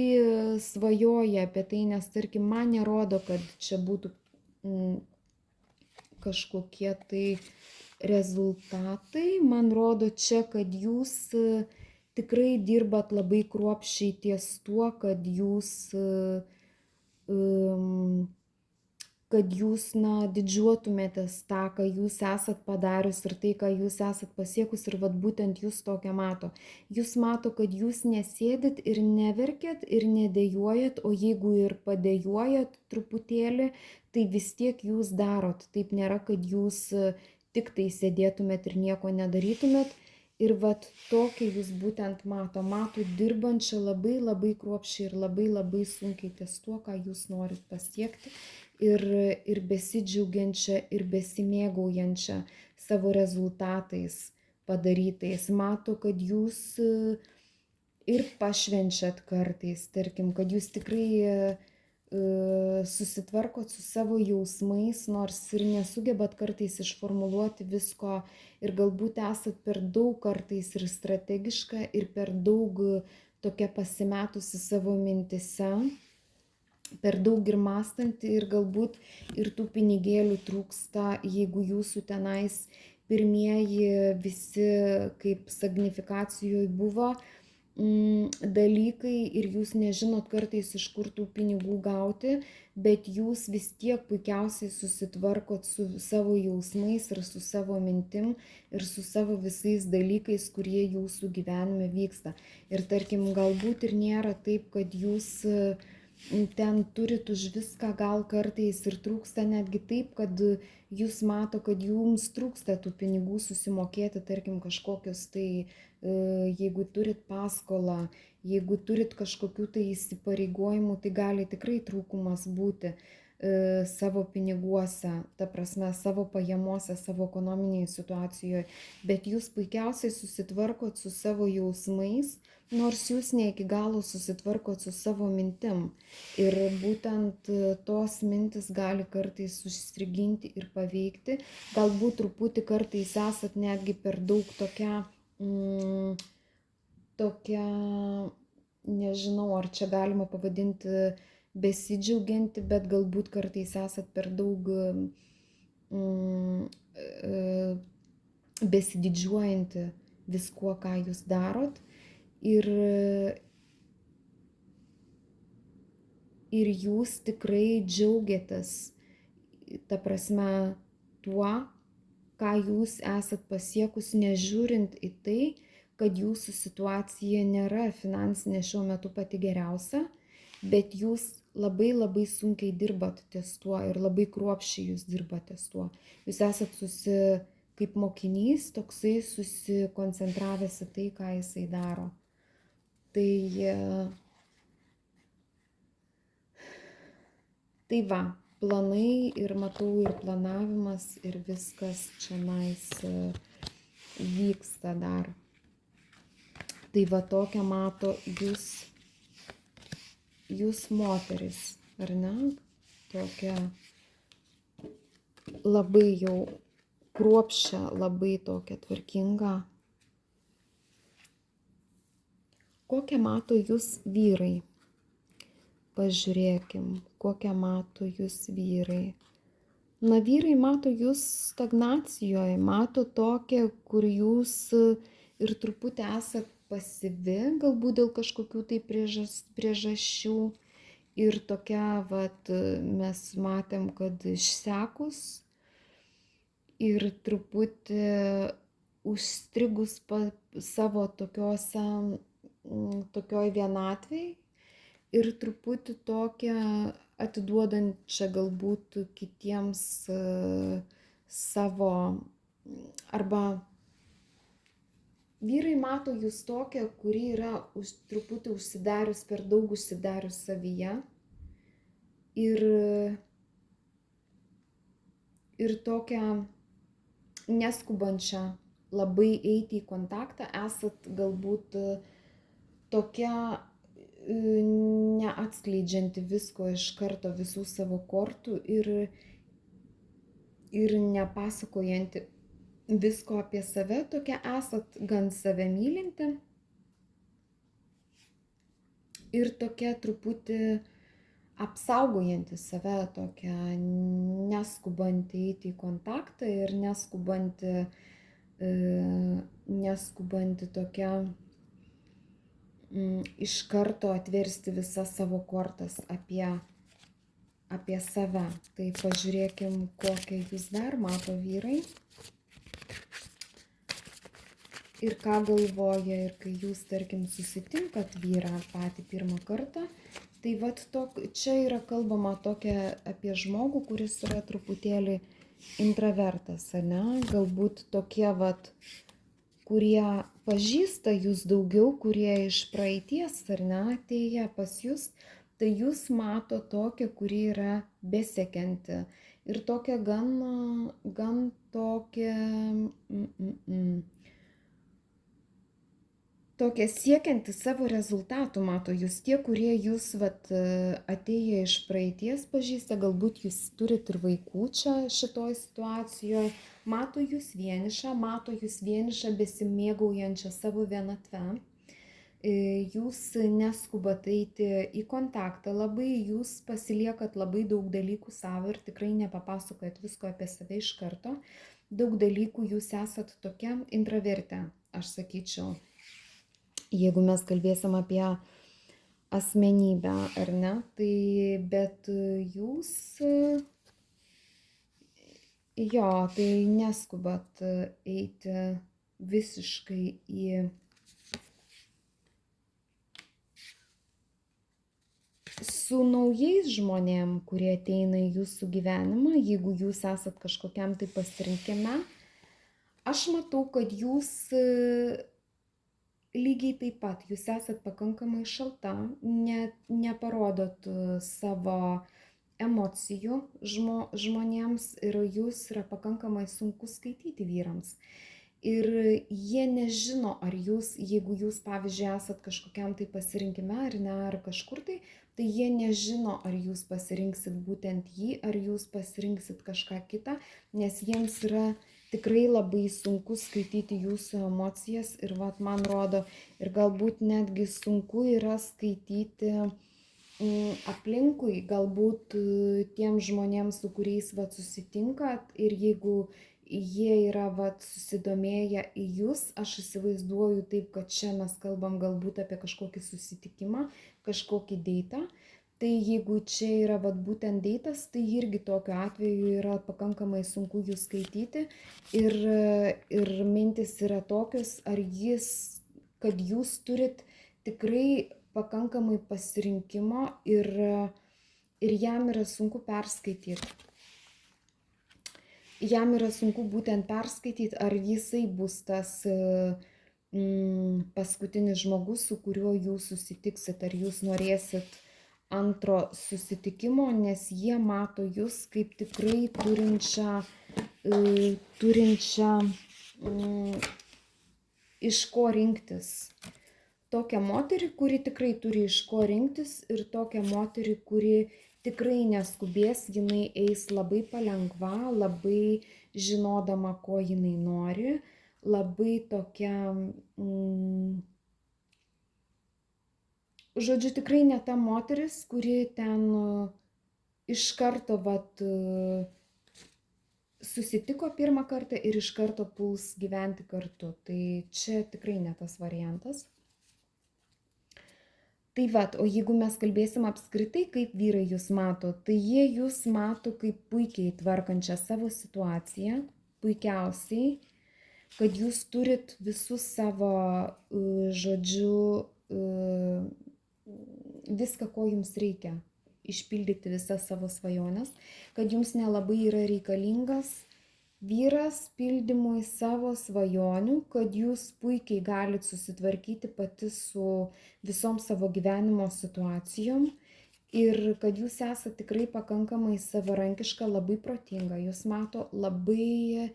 svajoja apie tai, nes, tarkim, man nerodo, kad čia būtų kažkokie tai rezultatai. Man rodo čia, kad jūs tikrai dirbat labai kruopščiai ties tuo, kad jūs didžiuotumėtės tą, ką jūs esat padarius ir tai, ką jūs esat pasiekus ir vat būtent jūs tokią mato. Jūs mato, kad jūs nesėdit ir neverkėt ir nedėjuojat, o jeigu ir padėjuojat truputėlį, tai vis tiek jūs darot. Taip nėra, kad jūs tik tai sėdėtumėt ir nieko nedarytumėt. Ir vat tokia jūs būtent mato dirbančią labai labai kruopščiai ir labai labai sunkiai ties tuo, ką jūs norit pasiekti. Ir besidžiaugiančią, ir besimėgaujančią savo rezultatais padarytais. Mato, kad jūs ir pašvenčiat kartais, tarkim, kad jūs tikrai susitvarkot su savo jausmais, nors ir nesugebat kartais išformuluoti visko ir galbūt esat per daug kartais ir strategiška ir per daug tokia pasimetusi savo mintise, per daug ir mąstanti ir galbūt ir tų pinigėlių trūksta, jeigu jūsų tenais pirmieji visi kaip sagnifikacijoje buvo, dalykai ir jūs nežinot kartais iš kur tų pinigų gauti, bet jūs vis tiek puikiausiai susitvarkot su savo jausmais ir su savo mintim ir su savo visais dalykais, kurie jūsų gyvenime vyksta. Ir tarkim, galbūt ir nėra taip, kad jūs ten turit už viską, gal kartais ir trūksta netgi taip, kad jūs mato, kad jums trūksta tų pinigų susimokėti, tarkim, kažkokius tai, jeigu turit paskolą, jeigu turit kažkokių tai įsipareigojimų, tai gali tikrai trūkumas būti savo piniguose, ta prasme, savo pajamuose, savo ekonominėje situacijoje, bet jūs puikiausiai susitvarkot su savo jausmais, nors jūs ne iki galo susitvarkot su savo mintim. Ir būtent tos mintis gali kartais užstriginti ir paveikti. Galbūt truputį kartais esat netgi per daug tokia, nežinau, ar čia galima pavadinti besidžiaugianti, bet galbūt kartais esat per daug besididžiuojanti viskuo, ką jūs darot. Ir jūs tikrai džiaugiatės, ta prasme, tuo, ką jūs esat pasiekus, nežiūrint į tai, kad jūsų situacija nėra finansinė šiuo metu pati geriausia, bet jūs labai labai sunkiai dirbat ties tuo ir labai kruopščiai jūs dirbat ties tuo. Jūs esat kaip mokinys toksai susikoncentravęs į tai, ką jisai daro. Tai va, planai ir matau ir planavimas ir viskas čionais vyksta dar. Tai va tokia mato jūs moteris, ar ne? Tokia labai jau kruopščia, labai tokia tvarkinga. Kokią mato jūs vyrai? Pažiūrėkim, kokią mato jūs vyrai. Na, vyrai mato jūs stagnacijoje, mato tokią, kur jūs ir truputį esat pasyvi, galbūt dėl kažkokių tai priežasčių. Ir tokia, vat, mes matėm, kad išsekus ir truputį užstrigus savo tokioj vienatvėj ir truputį tokią atiduodančią galbūt kitiems savo, arba vyrai mato jūs tokią, kuri yra truputį užsidarius, per daug užsidarius savyje ir tokią neskubančią labai eiti į kontaktą, esat galbūt tokia neatskleidžianti visko iš karto, visų savo kortų ir nepasakojanti visko apie save, tokia esat gan save mylinti ir tokia truputį apsaugojanti save, tokia neskubanti eiti į kontaktą ir neskubanti tokia iš karto atversti visas savo kortas apie save. Tai pažiūrėkim, kokią jūs dar mato vyrai ir ką galvoja, ir kai jūs, tarkim, susitinkat vyrą patį pirmą kartą, tai vat čia yra kalbama tokia apie žmogų, kuris yra truputėlį intravertas, ane? Galbūt tokie vat, kurie pažįsta jūs daugiau, kurie iš praeities, ar ne, atėję pas jūs, tai jūs mato tokią, kuri yra besiekianti ir tokia gan tokia, tokia siekianti savo rezultatų mato jūs, tie, kurie jūs vat, atėję iš praeities pažįsta, galbūt jūs turit ir vaikų čia šitoj situacijoje, mato jūs vienišą besimėgaujančią savo vienatve, jūs neskubat eiti į kontaktą labai, jūs pasiliekat labai daug dalykų savo ir tikrai nepapasakojat visko apie save iš karto, daug dalykų jūs esat tokia intravertė, aš sakyčiau. jeigu mes kalbėsim apie asmenybę, ar ne, tai bet jūs, jo, tai neskubat eiti visiškai su naujais žmonėm, kurie ateina į jūsų gyvenimą, jeigu jūs esat kažkokiam tai pasirinkime, aš matau, kad jūs lygiai taip pat, jūs esat pakankamai šalta, neparodot savo emocijų žmonėms ir jūs yra pakankamai sunku skaityti vyrams. Ir jie nežino, ar jūs, jeigu jūs, pavyzdžiui, esat kažkokiam tai pasirinkime ar ne, ar kažkur tai jie nežino, ar jūs pasirinksit būtent jį, ar jūs pasirinksit kažką kitą, nes jiems yra tikrai labai sunku skaityti jūsų emocijas ir vat man rodo, ir galbūt netgi sunku yra skaityti aplinkui, galbūt tiem žmonėms, su kuriais vat susitinkat ir jeigu jie yra vat susidomėję į jūs, aš įsivaizduoju taip, kad čia mes kalbam galbūt apie kažkokį susitikimą, kažkokį deitą. Tai jeigu čia yra vat būtent deitas, tai irgi tokiu atveju yra pakankamai sunku jų skaityti ir mintis yra tokios, ar kad jūs turit tikrai pakankamai pasirinkimo ir jam yra sunku perskaityti. Jam yra sunku būtent perskaityti, ar jisai bus tas paskutinis žmogus, su kuriuo jūs susitiksit, ar jūs norėsit antro susitikimo, nes jie mato jūs kaip tikrai turinčią iš ko rinktis. Tokią moterį, kuri tikrai turi iš ko rinktis ir tokią moterį, kuri tikrai neskubės, jinai eis labai palengva, labai žinodama, ko jinai nori, labai tokia... Žodžiu, tikrai ne ta moteris, kuri ten iš karto vat, susitiko pirmą kartą ir iš karto puls gyventi kartu. Tai čia tikrai ne tas variantas. Tai vat, o jeigu mes kalbėsim apskritai, kaip vyrai jūs mato, tai jie jūs mato kaip puikiai tvarkančią savo situaciją, puikiausiai, kad jūs turit visus savo, žodžiu, viską, ko jums reikia, išpildyti visas savo svajones, kad jums nelabai yra reikalingas vyras pildymui savo svajonių, kad jūs puikiai galit susitvarkyti pati su visom savo gyvenimo situacijom ir kad jūs esate tikrai pakankamai savarankiška, labai protinga, jūs mato labai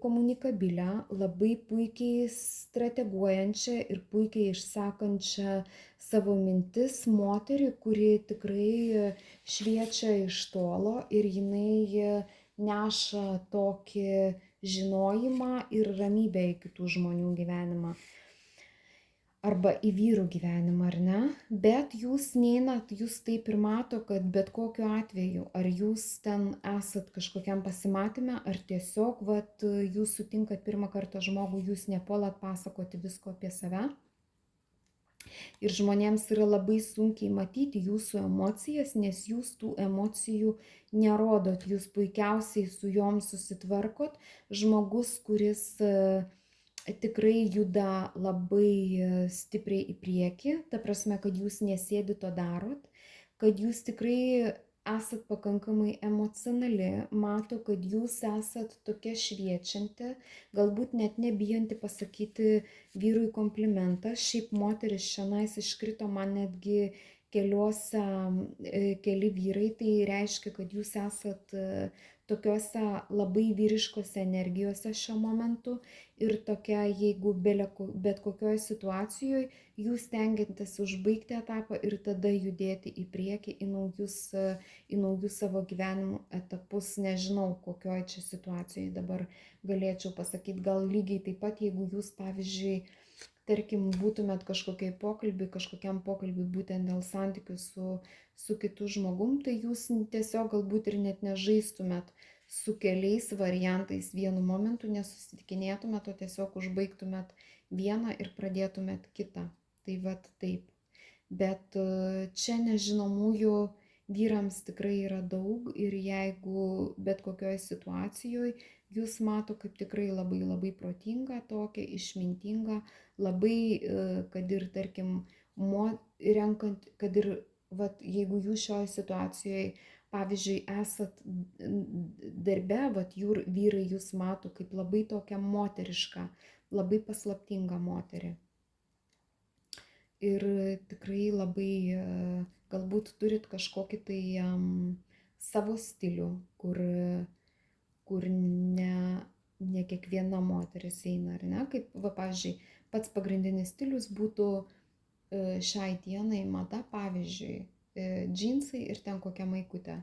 komunikabilę, labai puikiai strateguojančią ir puikiai išsakančią savo mintis moterį, kuri tikrai šviečia iš tolo ir jinai neša tokį žinojimą ir ramybę į kitų žmonių gyvenimą. Arba į vyrų gyvenimą, ar ne? Bet jūs neinat, jūs taip ir mato, kad bet kokiu atveju, ar jūs ten esat kažkokiam pasimatyme, ar tiesiog, vat, jūs sutinkat pirmą kartą žmogų, jūs nepuolat pasakoti visko apie save. Ir žmonėms yra labai sunkiai matyti jūsų emocijas, nes jūs tų emocijų nerodot, jūs puikiausiai su jom susitvarkot. Žmogus, kuris tikrai juda labai stipriai į priekį, ta prasme, kad jūs nesėdit, o darot, kad jūs tikrai esat pakankamai emocionali, mato, kad jūs esat tokia šviečianti, galbūt net nebijanti pasakyti vyrui komplimentą. Šiaip moteris šiandien iškrito man netgi keli vyrai, tai reiškia, kad jūs esat tokiuose labai vyriškose energijose šiuo momentu ir tokia, jeigu bet kokioje situacijoje jūs stengiantis užbaigti etapą ir tada judėti į priekį į naujus savo gyvenimo etapus. Nežinau, kokioje čia situacijoje dabar galėčiau pasakyti, gal lygiai taip pat, jeigu jūs, pavyzdžiui, tarkim, būtumėt kažkokiam pokalbiui būtent dėl santykių su kitu žmogum, tai jūs tiesiog galbūt ir net nežaistumėt su keliais variantais vienu momentu, nesusitikinėtumėt, o tiesiog užbaigtumėt vieną ir pradėtumėt kitą. Tai vat taip. Bet čia nežinomųjų vyrams tikrai yra daug ir jeigu bet kokioje situacijoje jūs mato kaip tikrai labai labai protingą tokią, išmintingą, labai, kad ir tarkim, renkant, kad ir, vat, jeigu jūs šioje situacijoje, pavyzdžiui, esat darbe, vat, vyrai jūs mato kaip labai tokią moterišką, labai paslaptingą moterį. Ir tikrai labai galbūt turit kažkokį tai savo stilių, kur ne kiekviena moteris eina, ar ne? Kaip, va, pavyzdžiui, pats pagrindinis stilius būtų šiai dienai mada, pavyzdžiui, džinsai ir ten kokia maikutė.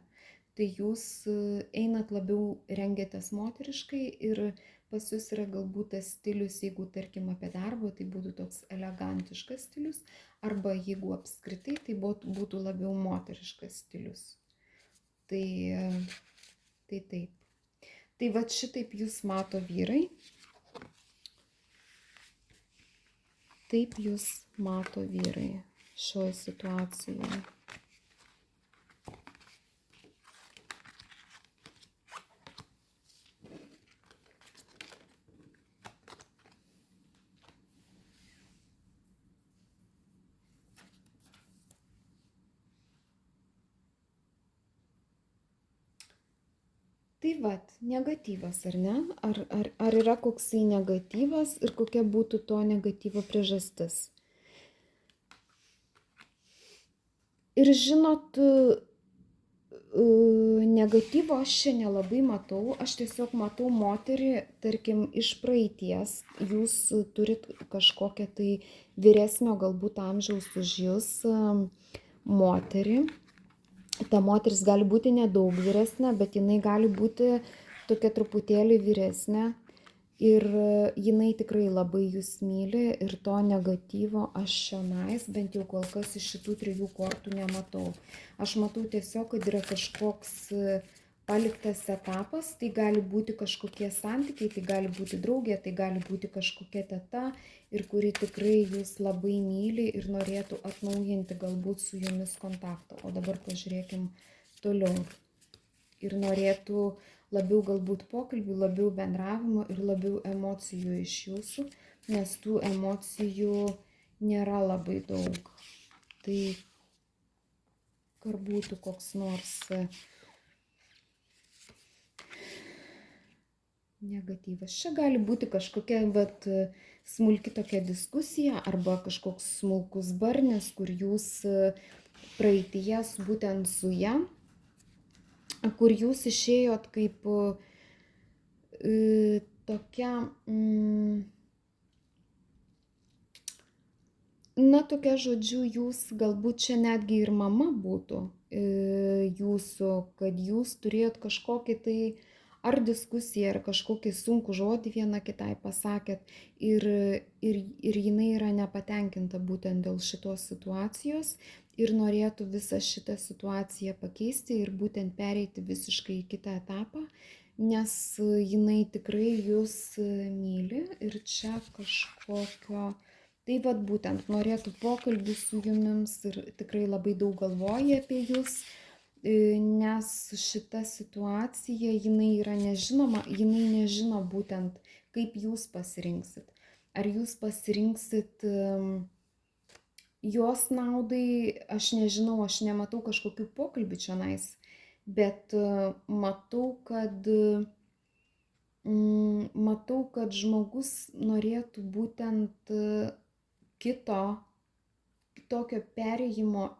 Tai jūs einat labiau rengiatės moteriškai ir pas jūs yra galbūt tas stilius, jeigu tarkim apie darbą, tai būtų toks elegantiškas stilius, arba jeigu apskritai, tai būtų labiau moteriškas stilius. Tai taip. Tai va šitaip jūs mato vyrai. Taip jūs mato vyrai šioje situacijoje. Tai vat, negatyvas, ar ne? Ar yra koksai negatyvas ir kokia būtų to negatyvo priežastis? Ir žinot, negatyvo aš čia nelabai matau, aš tiesiog matau moterį, tarkim, iš praeities, jūs turit kažkokią tai vyresnio galbūt amžiaus už jūs moterį. Ta moteris gali būti nedaug vyresnė, bet jinai gali būti tokia truputėlį vyresnė ir jinai tikrai labai jūs myli ir to negatyvo aš čionais, bent jau kol kas iš šitų 3 kortų nematau. Aš matau tiesiog, kad yra kažkoks paliktas etapas, tai gali būti kažkokie santykiai, tai gali būti draugė, tai gali būti kažkokia teta ir kuri tikrai jūs labai myli ir norėtų atnaujinti galbūt su jumis kontaktą. O dabar pažiūrėkim toliau. Ir norėtų labiau galbūt pokalbių, labiau bendravimo ir labiau emocijų iš jūsų, nes tų emocijų nėra labai daug. Tai ar būtų koks nors negatyvas. Čia gali būti kažkokia smulki tokia diskusija arba kažkoks smulkus barnis, kur jūs praeityje būtent su ja, kur jūs išėjot kaip tokia, tokia, žodžiu, jūs galbūt čia netgi ir mama būtų jūsų, kad jūs turėjot kažkokį tai ar diskusiją, ar kažkokį sunkų žodį viena kitai pasakėt ir jinai yra nepatenkinta būtent dėl šitos situacijos ir norėtų visą šitą situaciją pakeisti ir būtent pereiti visiškai į kitą etapą, nes jinai tikrai jūs myli ir čia kažkokio, tai vat būtent norėtų pokalbį su jumis ir tikrai labai daug galvoja apie jūs, nes šita situacija, jinai yra nežinoma, jinai nežino būtent, kaip jūs pasirinksit. Ar jūs pasirinksit jos naudai, aš nežinau, aš nematau kažkokių pokalbių čionais, bet matau, kad žmogus norėtų būtent tokio perėjimo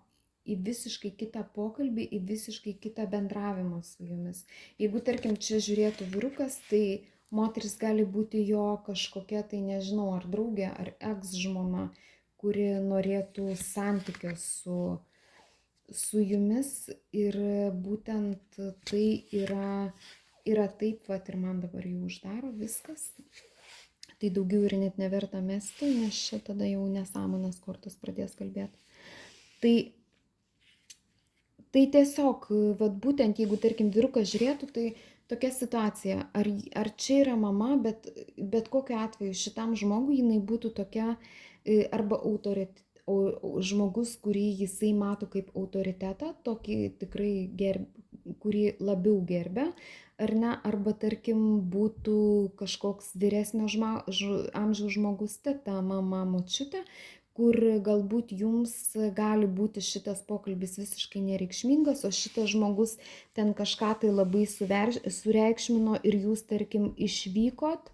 į visiškai kitą pokalbį, į visiškai kitą bendravimą su jumis. Jeigu, tarkim, čia žiūrėtų vyrukas, tai moteris gali būti jo kažkokia, tai nežinau, ar draugė, ar eks žmona, kuri norėtų santykio su jumis ir būtent tai yra taip, vat ir man dabar jau uždaro viskas. Tai daugiau ir net neverta mesti, nes čia tada jau nesąmonės kortos pradės kalbėti. Tai tiesiog, vat būtent, jeigu, tarkim, vyrukas žiūrėtų, tai tokia situacija, ar čia yra mama, bet kokiu atveju šitam žmogui jinai būtų tokia arba žmogus, kurį jisai mato kaip autoritetą, tokį tikrai kurį labiau gerbia, ar ne, arba tarkim būtų kažkoks vyresnio amžiaus žmogus, teta, mama, močiutė, kur galbūt jums gali būti šitas pokalbis visiškai nereikšmingas, o šitas žmogus ten kažką tai labai sureikšmino ir jūs, tarkim, išvykot.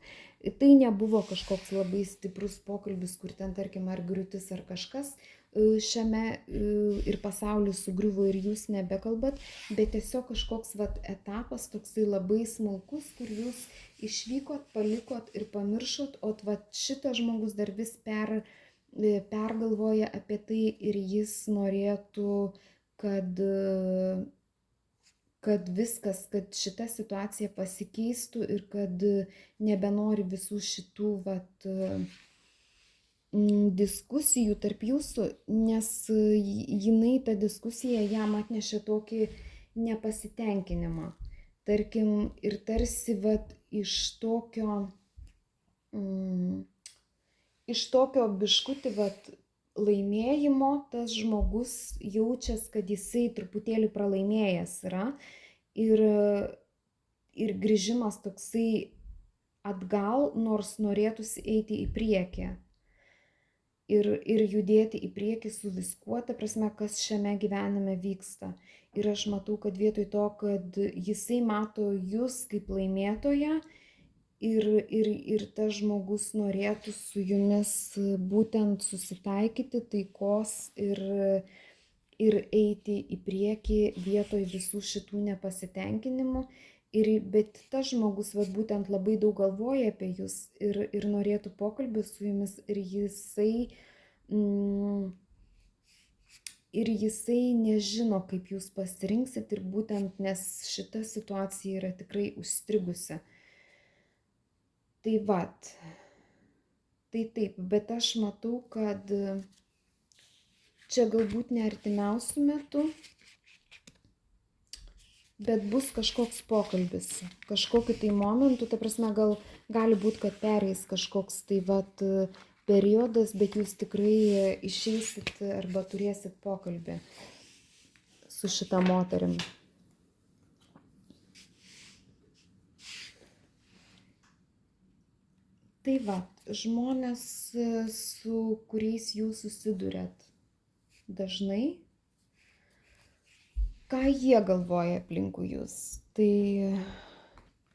Tai nebuvo kažkoks labai stiprus pokalbis, kur ten, tarkim, ar griūtis, ar kažkas šiame ir pasaulis sugriuvo ir jūs nebekalbat, bet tiesiog kažkoks etapas toksai labai smulkus, kur jūs išvykot, palikot ir pamiršot, o šitas žmogus dar vis pergalvoja apie tai ir jis norėtų, kad kad šita situacija pasikeistų ir kad nebenori visų šitų diskusijų tarp jūsų, nes jinai ta diskusija jam atnešė tokį nepasitenkinimą. Tarkim, ir tarsi iš tokio biškutį laimėjimo tas žmogus jaučias, kad jisai truputėlį pralaimėjęs yra ir grįžimas toksai atgal, nors norėtųsi eiti į priekį ir judėti į priekį su viskuo, ta prasme, kas šiame gyvenime vyksta. Ir aš matau, kad vietoj to, kad jisai mato jūs kaip laimėtoją, ir tas žmogus norėtų su jumis būtent susitaikyti, taikos ir eiti į priekį vietoj visų šitų nepasitenkinimų. Bet tas žmogus būtent labai daug galvoja apie jūs ir norėtų pokalbį su jumis ir jisai nežino, kaip jūs pasirinksit ir būtent nes šita situacija yra tikrai užstrigusi. Tai tai taip, bet aš matau, kad čia galbūt ne artimiausių metų, bet bus kažkoks pokalbis, kažkokiu tai momentu, ta prasme, gali būti, kad pereis kažkoks tai periodas, bet jūs tikrai išeisit arba turėsit pokalbį su šita moterim. Tai žmonės, su kuriais jūs susiduriat dažnai, ką jie galvoja aplinkui jūs. Tai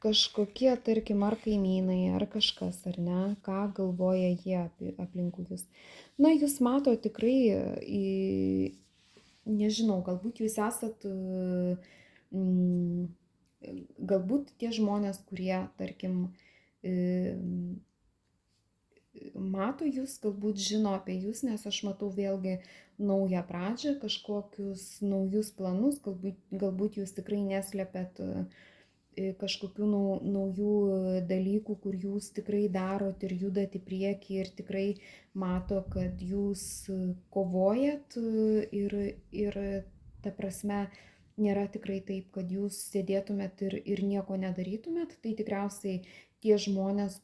kažkokie, tarkim, ar kaimynai, ar kažkas, ar ne, ką galvoja jie aplinkui jūs. Na, jūs mato tikrai, nežinau, galbūt jūs esat, galbūt tie žmonės, kurie, tarkim, mato jūs, galbūt žino apie jūs, nes aš matau vėlgi naują pradžią, kažkokius naujus planus, galbūt jūs tikrai neslepiat kažkokių naujų dalykų, kur jūs tikrai darot ir judat į priekį ir tikrai mato, kad jūs kovojat ir ta prasme nėra tikrai taip, kad jūs sėdėtumėt ir nieko nedarytumėt. Tai tikriausiai tie žmonės,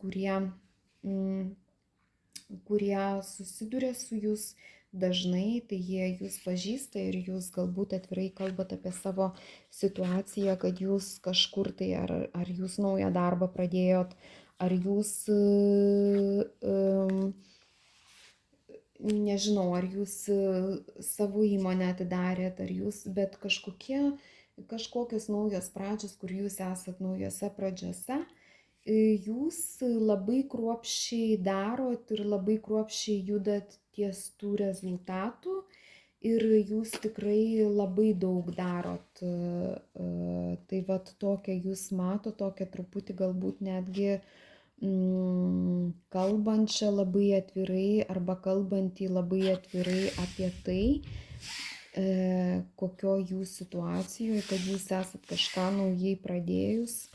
kurie susiduria su jūs dažnai, tai jie jūs pažįsta ir jūs galbūt atvirai kalbat apie savo situaciją, kad jūs kažkur tai, ar jūs naują darbą pradėjot, ar jūs, nežinau, ar jūs savo įmonę atidarėt, ar jūs, bet kažkokios naujos pradžios, kur jūs esat naujose pradžiose. Jūs labai kruopščiai darot ir labai kruopščiai judat ties tų rezultatų ir jūs tikrai labai daug darot. Tai tokią jūs mato, tokią truputį galbūt netgi kalbančią labai atvirai arba kalbantį labai atvirai apie tai, kokio jūs situacijoje, kad jūs esat kažką naujai pradėjus.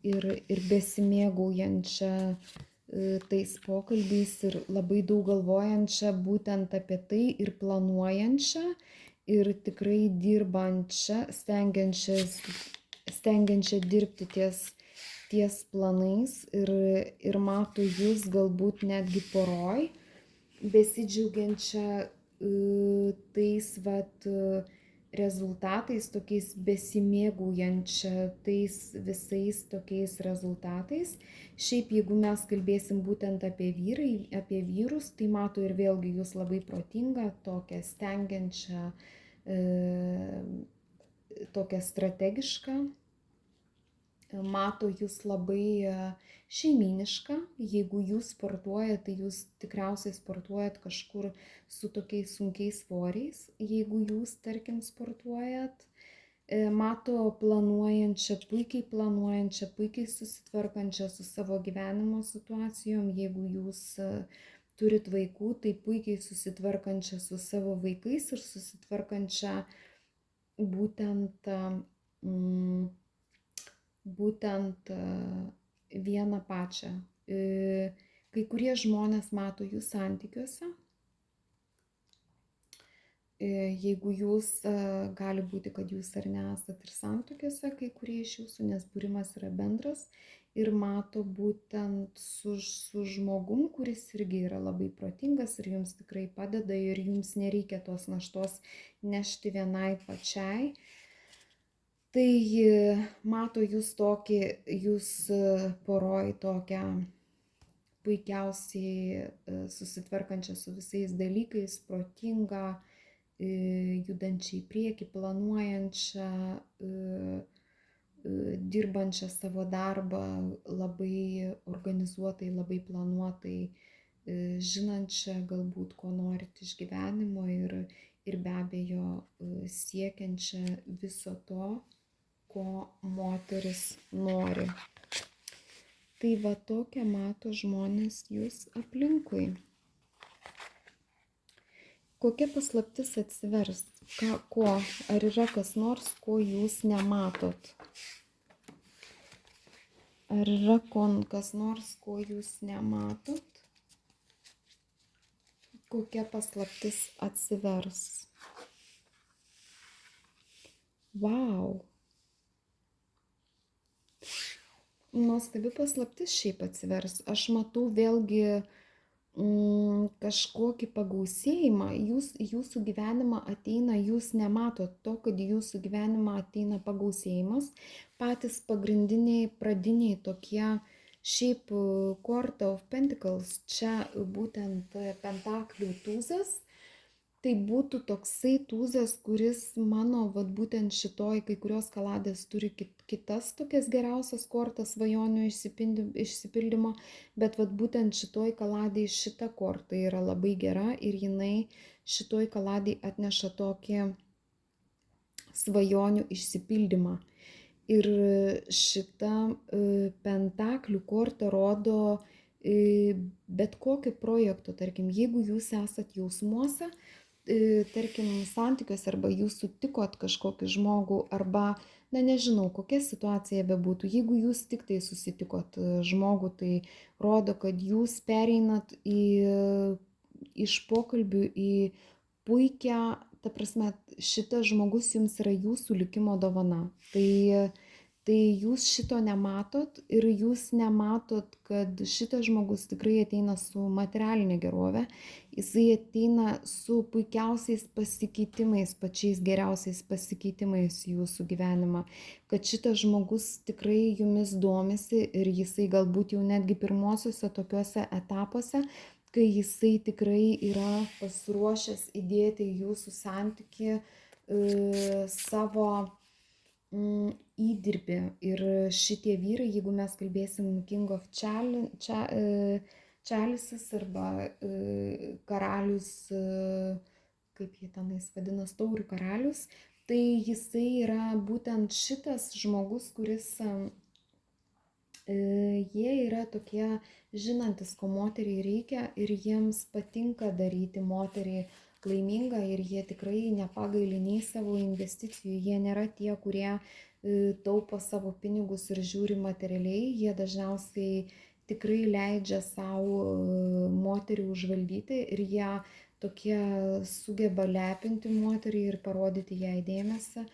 Ir besimėgaujančią tais pokalbiais ir labai daug galvojančią būtent apie tai ir planuojančią ir tikrai dirbančią, stengiančias stengiančią dirbti ties planais ir mato jūs galbūt netgi poroj, besidžiaugiančią tais rezultatais, tokiais besimėgaujančią tais visais tokiais rezultatais. Šiaip, jeigu mes kalbėsim būtent apie vyrus, tai mato ir vėlgi jūs labai protingą, tokią stengiančią, tokią strategišką. Mato jūs labai šeimynišką. Jeigu jūs sportuojat, tai jūs tikriausiai sportuojat kažkur su tokiais sunkiais svoriais. Jeigu jūs, tarkim, sportuojat, mato planuojančią, puikiai susitvarkančią su savo gyvenimo situacijom. Jeigu jūs turit vaikų, tai puikiai susitvarkančią su savo vaikais ir susitvarkančią būtent vieną pačią. Kai kurie žmonės mato jų santykiuose. Jeigu jūs, gali būti, kad jūs ar nesat ir santykiuose, kai kurie iš jūsų, nes būrimas yra bendras, ir mato būtent su žmogum, kuris irgi yra labai protingas ir jums tikrai padeda ir jums nereikia tos naštos nešti vienai pačiai. Tai mato jūs poroj tokią puikiausiai susitvarkančią su visais dalykais, protingą, judančią į priekį, planuojančią, dirbančią savo darbą labai organizuotai, labai planuotai, žinančią galbūt, ko norit iš gyvenimo ir be abejo siekiančią viso to, ko moteris nori. Tai va tokia mato žmonės jūs aplinkui. Kokia paslaptis atsivers? Ar yra kas nors, ko jūs nematot? Ar yra kas nors, ko jūs nematot? Kokia paslaptis atsivers? Vau! Nuostabi paslaptis šiaip atsivers. Aš matau vėlgi kažkokį pagausėjimą. Jūsų gyvenimą ateina, jūs nematot to, kad jūsų gyvenimą ateina pagausėjimas. Patys pagrindiniai, pradiniai tokie, šiaip Court of Pentacles, čia būtent pentaklių tūzas. Tai būtų toksai tūzas, kuris mano, būtent šitoj, kai kurios kaladės turi kitas tokias geriausias kortas svajonių išsipildymo, bet būtent šitoj kaladėj šita korta yra labai gera ir jinai šitoj kaladėj atneša tokį svajonių išsipildymą. Ir šita pentaklių korta rodo bet kokio projekto, tarkim, jeigu jūs esat jausmuose, tarkim, santykiuose, arba jūs sutikot kažkokį žmogų, arba, nežinau, kokia situacija bebūtų, jeigu jūs tik tai susitikot žmogų, tai rodo, kad jūs pereinat iš pokalbių į puikią, ta prasme, šitas žmogus jums yra jūsų likimo dovana. Tai jūs šito nematot ir jūs nematot, kad šitas žmogus tikrai ateina su materialinė gerovė, jisai ateina su puikiausiais pasikeitimais, pačiais geriausiais pasikeitimais jūsų gyvenimą, kad šitas žmogus tikrai jumis domisi ir jisai galbūt jau netgi pirmosiuose tokiuose etapuose, kai jisai tikrai yra pasiruošęs įdėti į jūsų santykį savo įdirbį. Ir šitie vyrai, jeigu mes kalbėsim King of Chalices arba karalius, kaip jie tenais vadina, taurių karalius, tai jisai yra būtent šitas žmogus, kuris jie yra tokie žinantis, ko moteriai reikia ir jiems patinka daryti moterį laimingą ir jie tikrai nepagaili nei savo investicijų, jie nėra tie, kurie taupo savo pinigus ir žiūri materialiai, jie dažniausiai tikrai leidžia savo moterį užvaldyti ir jie tokie sugeba lepinti moterį ir parodyti jai dėmesį.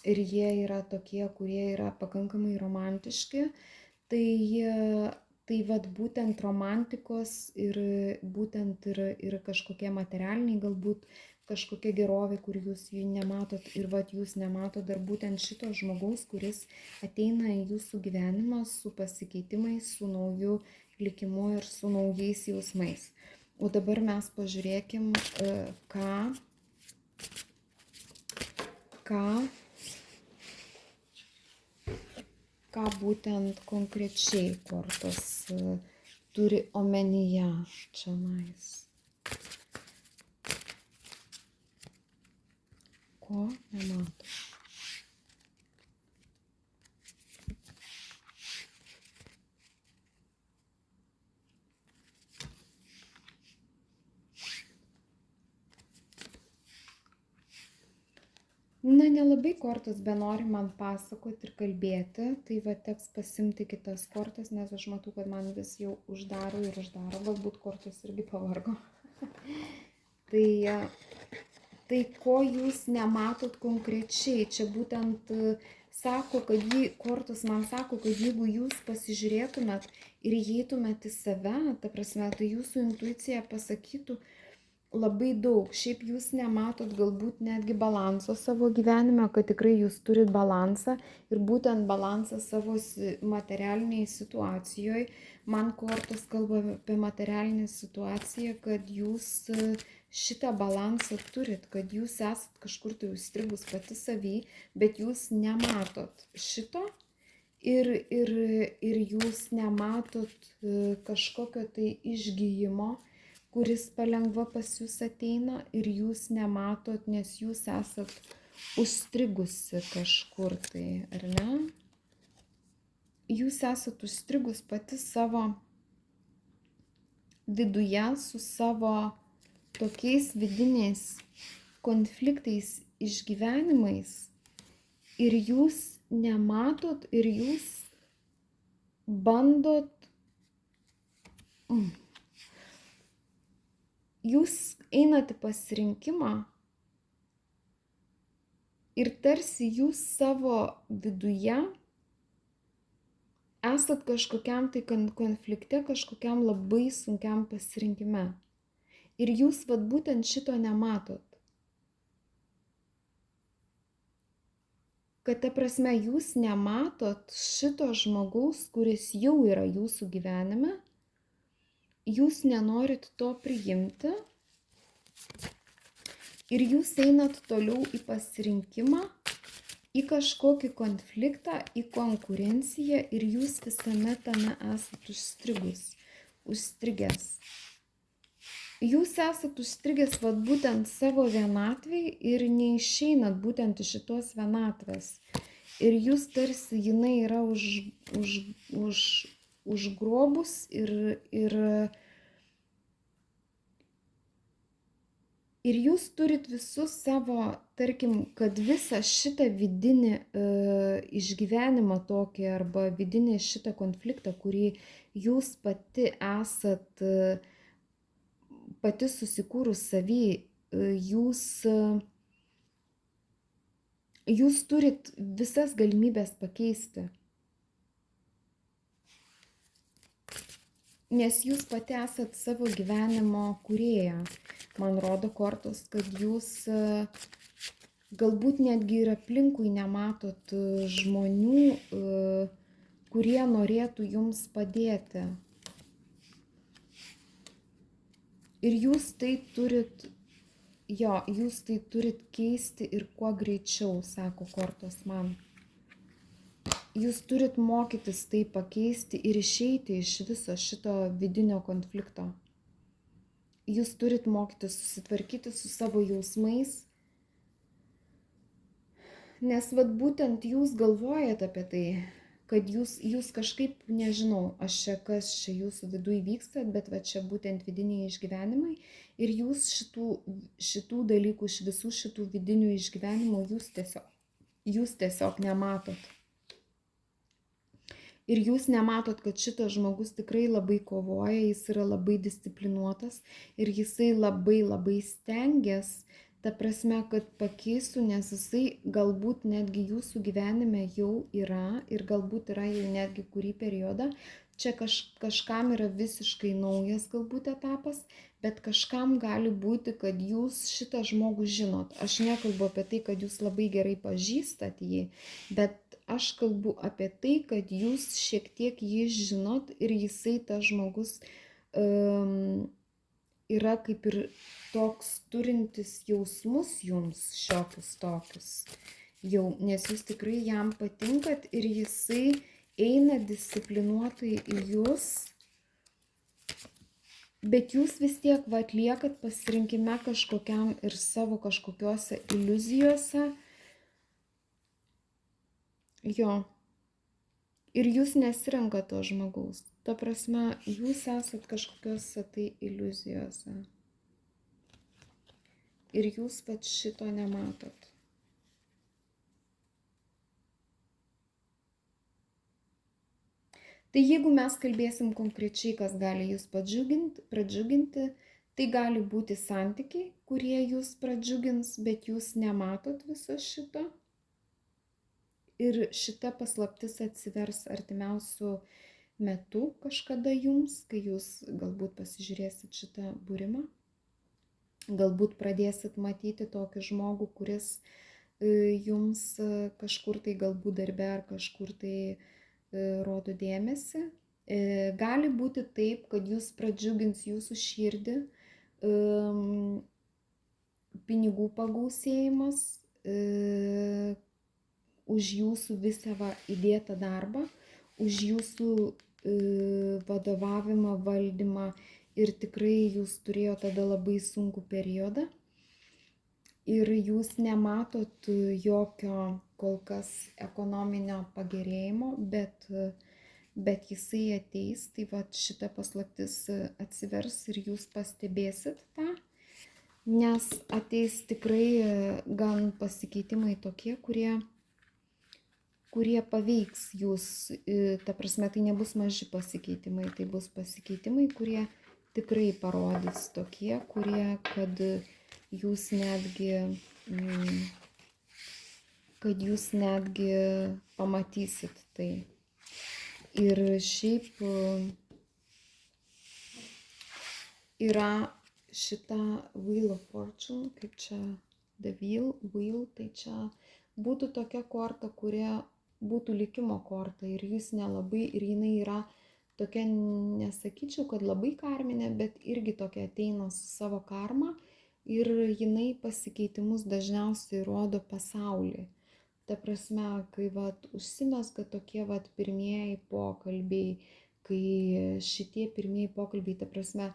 ir jie yra tokie, kurie yra pakankamai romantiški, tai, tai vat būtent romantikos ir būtent ir kažkokie materialiniai galbūt kažkokia gerovė, kur jūs jų nematot ir vat jūs nematot dar būtent šito žmogaus, kuris ateina į jūsų gyvenimą su pasikeitimais, su nauju likimu ir su naujais jausmais. O dabar mes pažiūrėkim, ką būtent konkrečiai kortos turi omenyje čionais. Ko nemato? Na, nelabai kortos benori man pasakoti ir kalbėti, tai va teks pasimti kitas kortas, nes aš matau, kad man vis jau uždaro ir uždaro, galbūt kortos irgi pavargo. Tai ko jūs nematot konkrečiai, čia būtent sako, kad kortos man sako, kad jeigu jūs pasižiūrėtumėt ir įeitumėt į save, ta prasme, tai jūsų intuicija pasakytų, labai daug. Šiaip jūs nematot galbūt netgi balanso savo gyvenime, kad tikrai jūs turit balansą ir būtent balansą savo materialiniai situacijoje. Man kortos kalba apie materialinę situaciją, kad jūs šitą balansą turit, kad jūs esat kažkur tai užstrigus pati savy, bet jūs nematot šito ir jūs nematot kažkokio tai išgyjimo, kuris palengva pas jūs ateina ir jūs nematot, nes jūs esat užstrigusi kažkur tai, ar ne? Jūs esat užstrigus pati savo viduje su savo tokiais vidiniais konfliktais, išgyvenimais ir jūs nematot ir jūs bandot jūs einate pasirinkimą ir tarsi jūs savo viduje esat kažkokiam tai konflikte, kažkokiam labai sunkiam pasirinkime. Ir jūs vat būtent šito nematot. Kad ta prasme jūs nematot šito žmogaus, kuris jau yra jūsų gyvenime, jūs nenorit to priimti ir jūs einat toliau į pasirinkimą, į kažkokį konfliktą, į konkurenciją ir jūs visame tame esat užstrigęs. Jūs esat užstrigęs vat būtent savo vienatvėj ir neišeinat būtent iš šitos vienatvės. Ir jūs tarsi jinai yra užgrobus ir jūs turit visus savo, tarkim, kad visą šitą vidinį išgyvenimą tokį arba vidinį šitą konfliktą, kurį jūs pati esat pati susikūrus savy, jūs turit visas galimybės pakeisti. Nes jūs pati esat savo gyvenimo kūrėja. Man rodo kortos, kad jūs galbūt netgi ir aplinkui nematot žmonių, kurie norėtų jums padėti. Ir jūs tai turit keisti ir kuo greičiau, sako kortos man. Jūs turit mokytis tai pakeisti ir išeiti iš viso šito vidinio konflikto. Jūs turit mokytis susitvarkyti su savo jausmais, nes vat būtent jūs galvojat apie tai, kad jūs kažkaip, nežinau, kas čia jūsų viduj vyksta, bet va čia būtent vidiniai išgyvenimai ir jūs šitų dalykų, iš visų šitų vidinių išgyvenimų jūs tiesiog nematot. Ir jūs nematot, kad šitas žmogus tikrai labai kovoja, jis yra labai disciplinuotas ir jisai labai stengiasi Ta prasme, kad pakeistų, nes jisai galbūt netgi jūsų gyvenime jau yra ir galbūt yra jau netgi kurį periodą. Čia kažkam yra visiškai naujas galbūt etapas, bet kažkam gali būti, kad jūs šitą žmogų žinot. Aš nekalbu apie tai, kad jūs labai gerai pažįstat jį, bet aš kalbu apie tai, kad jūs šiek tiek jį žinot ir jisai tas žmogus yra kaip ir toks turintis jausmus jums šiokius tokius jau, nes jūs tikrai jam patinkat ir jisai eina disciplinuotai į jūs, bet jūs vis tiek atliekat pasirinkime kažkokiam ir savo kažkokiose iliuzijose. Jo. Ir jūs nesirenkat to žmogaus. Ta prasme, jūs esat kažkokiose tai iliuzijose. Ir jūs šito nematot. Tai jeigu mes kalbėsim konkrečiai, kas gali jūs pradžiuginti, tai gali būti santykiai, kurie jūs pradžiugins, bet jūs nematot viso šito. Ir šita paslaptis atsivers artimiausių metų kažkada jums, kai jūs galbūt pasižiūrėsit šitą būrimą. Galbūt pradėsit matyti tokį žmogų, kuris jums kažkur tai galbūt darbe ar kažkur tai rodo dėmesį. Gali būti taip, kad jūs pradžiugins jūsų širdį pinigų pagausėjimas už jūsų visą įdėtą darbą, už jūsų vadovavimą, valdymą ir tikrai jūs turėjo tada labai sunkų periodą ir jūs nematot jokio kol kas ekonominio pagerėjimo, bet jisai ateis, tai šita paslaptis atsivers ir jūs pastebėsit tą, nes ateis tikrai gan pasikeitimai tokie, kurie paveiks jūs, ta prasme, tai nebus maži pasikeitimai, tai bus pasikeitimai, kurie tikrai parodys tokie, kad jūs netgi pamatysit tai. Ir šiaip yra šita Wheel of Fortune, kaip čia The Wheel, tai čia būtų tokia korta, kuria būtų likimo korta ir jūs nelabai, ir jinai yra tokia, nesakyčiau, kad labai karminė, bet irgi tokia ateina su savo karma ir jinai pasikeitimus dažniausiai rodo pasaulį. Ta prasme, kai užsimezga tokie pirmieji pokalbiai, kai šitie pirmieji pokalbiai, ta prasme,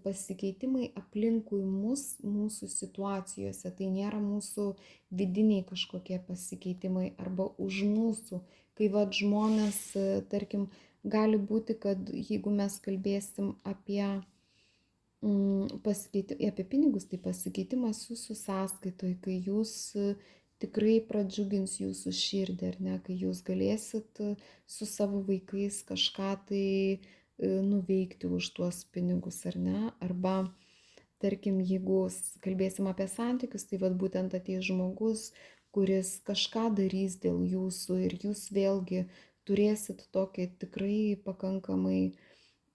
pasikeitimai aplinkui mus, mūsų situacijose, tai nėra mūsų vidiniai kažkokie pasikeitimai arba už mūsų, kai žmonės, tarkim, gali būti, kad jeigu mes kalbėsim apie pinigus, tai pasikeitimas jūsų sąskaitoj, kai jūs tikrai pradžiugins jūsų širdį, ar ne, kai jūs galėsit su savo vaikais kažką tai nuveikti už tuos pinigus, ar ne, arba, tarkim, jeigu kalbėsim apie santykius, tai būtent ateis žmogus, kuris kažką darys dėl jūsų ir jūs vėlgi turėsit tokį tikrai pakankamai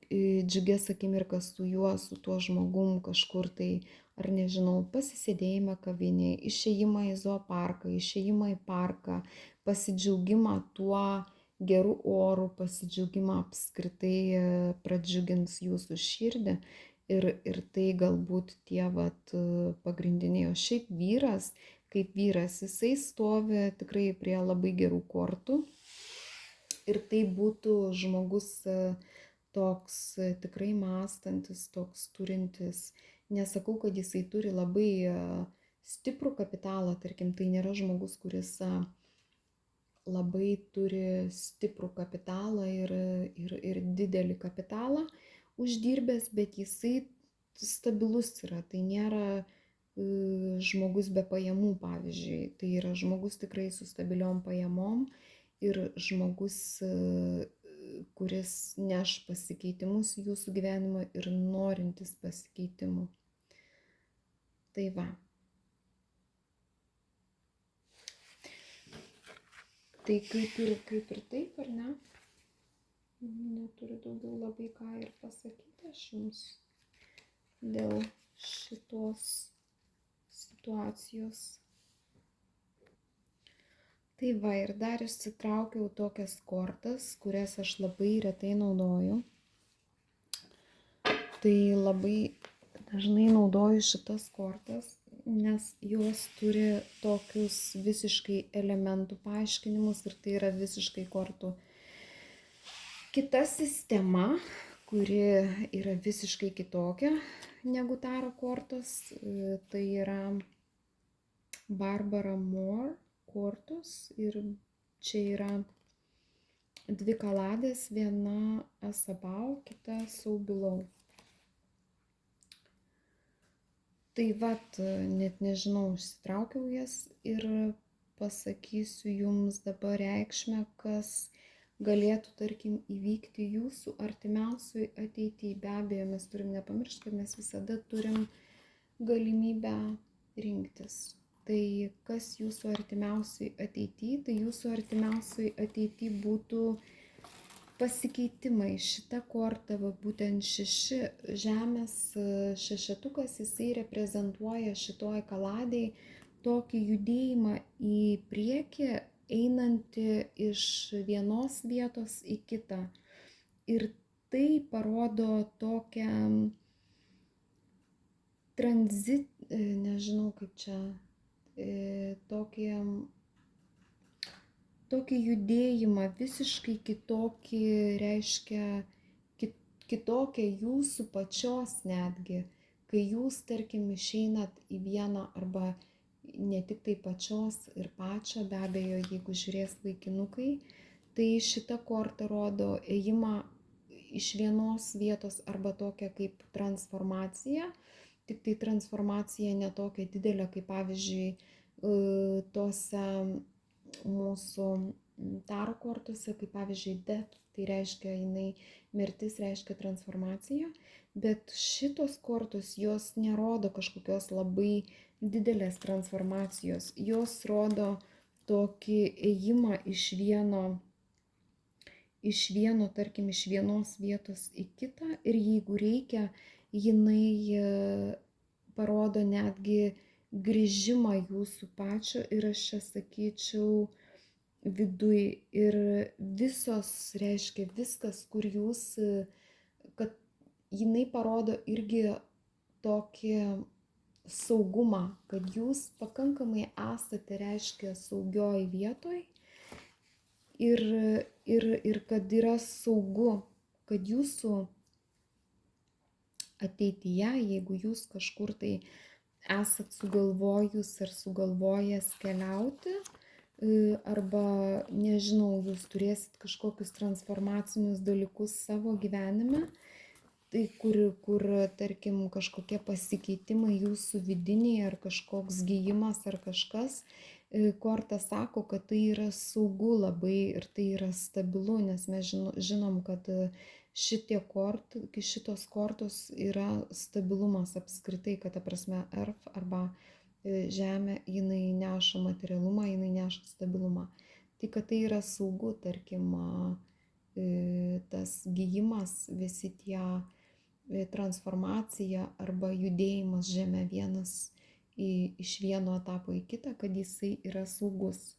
džiugias akimirkas su juo, su tuo žmogum kažkur tai, ar nežinau, pasisėdėjimą kavinėje, išėjimą į zooparką, išėjimą į parką, pasidžiaugimą tuo geru oru, pasidžiaugimą apskritai pradžiugins jūsų širdį ir tai galbūt tie pagrindiniai. O šiaip vyras, kaip vyras, jisai stovi tikrai prie labai gerų kortų ir tai būtų žmogus toks tikrai mąstantis, toks turintis, nesakau, kad jisai turi labai stiprų kapitalą, tarkim, tai nėra žmogus, kuris labai turi stiprų kapitalą ir didelį kapitalą uždirbęs, bet jisai stabilus yra, tai nėra žmogus be pajamų, pavyzdžiui, tai yra žmogus tikrai su stabiliom pajamom ir žmogus kuris neš pasikeitimus jūsų gyvenimo ir norintis pasikeitimų. Tai va. Tai kaip ir taip, ar ne? Neturiu daugiau labai ką ir pasakyti aš jums dėl šitos situacijos. Tai va, ir dar išsitraukiau tokias kortas, kurias aš labai retai naudoju. Tai labai dažnai naudoju šitas kortas, nes jos turi tokius visiškai elementų paaiškinimus ir tai yra visiškai kortų kita sistema, kuri yra visiškai kitokia negu taro kortos. Tai yra Barbara Moore kortos ir čia yra dvi kaladės, viena as above, kita so below. Tai vat, net nežinau, išsitraukiau jas ir pasakysiu jums dabar reikšmę, kas galėtų, tarkim, įvykti jūsų artimiausioj ateityje. Be abejo, mes turim nepamiršti, kad mes visada turim galimybę rinktis. Tai kas jūsų artimiausioj ateityje? Tai jūsų artimiausioj ateityje būtų pasikeitimai. Šita korta, va, būtent žemės šešetukas, jisai reprezentuoja šitoj kaladėj tokį judėjimą į priekį, einantį iš vienos vietos į kitą. Ir tai parodo tokią nežinau kaip čia, tokį judėjimą, visiškai kitokį, reiškia kitokią jūsų pačios netgi, kai jūs, tarkim, išeinat į vieną arba ne tik tai pačios ir pačio, be abejo, jeigu žiūrės vaikinukai, tai šita korta rodo ėjimą iš vienos vietos arba tokią kaip transformacija, tik tai transformacija netokia didelė, kaip pavyzdžiui tose mūsų taro kortose, kaip pavyzdžiui death, tai reiškia mirtis reiškia transformacija, bet šitos kortos jos nerodo kažkokios labai didelės transformacijos, jos rodo tokį ėjimą iš vieno, tarkim, iš vienos vietos į kitą, ir jeigu reikia, jinai parodo netgi grįžimą jūsų pačio, ir aš čia sakyčiau viduj, ir visos, reiškia viskas, kur jūs, kad jinai parodo irgi tokį saugumą, kad jūs pakankamai esate, reiškia, saugioj vietoj, ir kad yra saugu, kad jūsų ateityje, jeigu jūs kažkur tai esat sugalvojus ar sugalvojęs keliauti, arba, nežinau, jūs turėsit kažkokius transformacinius dalykus savo gyvenime, tai kur tarkim, kažkokie pasikeitimai jūsų vidiniai, ar kažkoks gijimas, ar kažkas, korta sako, kad tai yra saugu labai ir tai yra stabilu, nes mes žinom, kad šitos kortos yra stabilumas apskritai, kad ta prasme earth arba žemė, jinai neša materialumą, jinai neša stabilumą. Tai kad tai yra saugu, tarkim, tas gijimas, visi tie transformacija arba judėjimas žemė vienas iš vieno etapo į kitą, kad jisai yra saugus.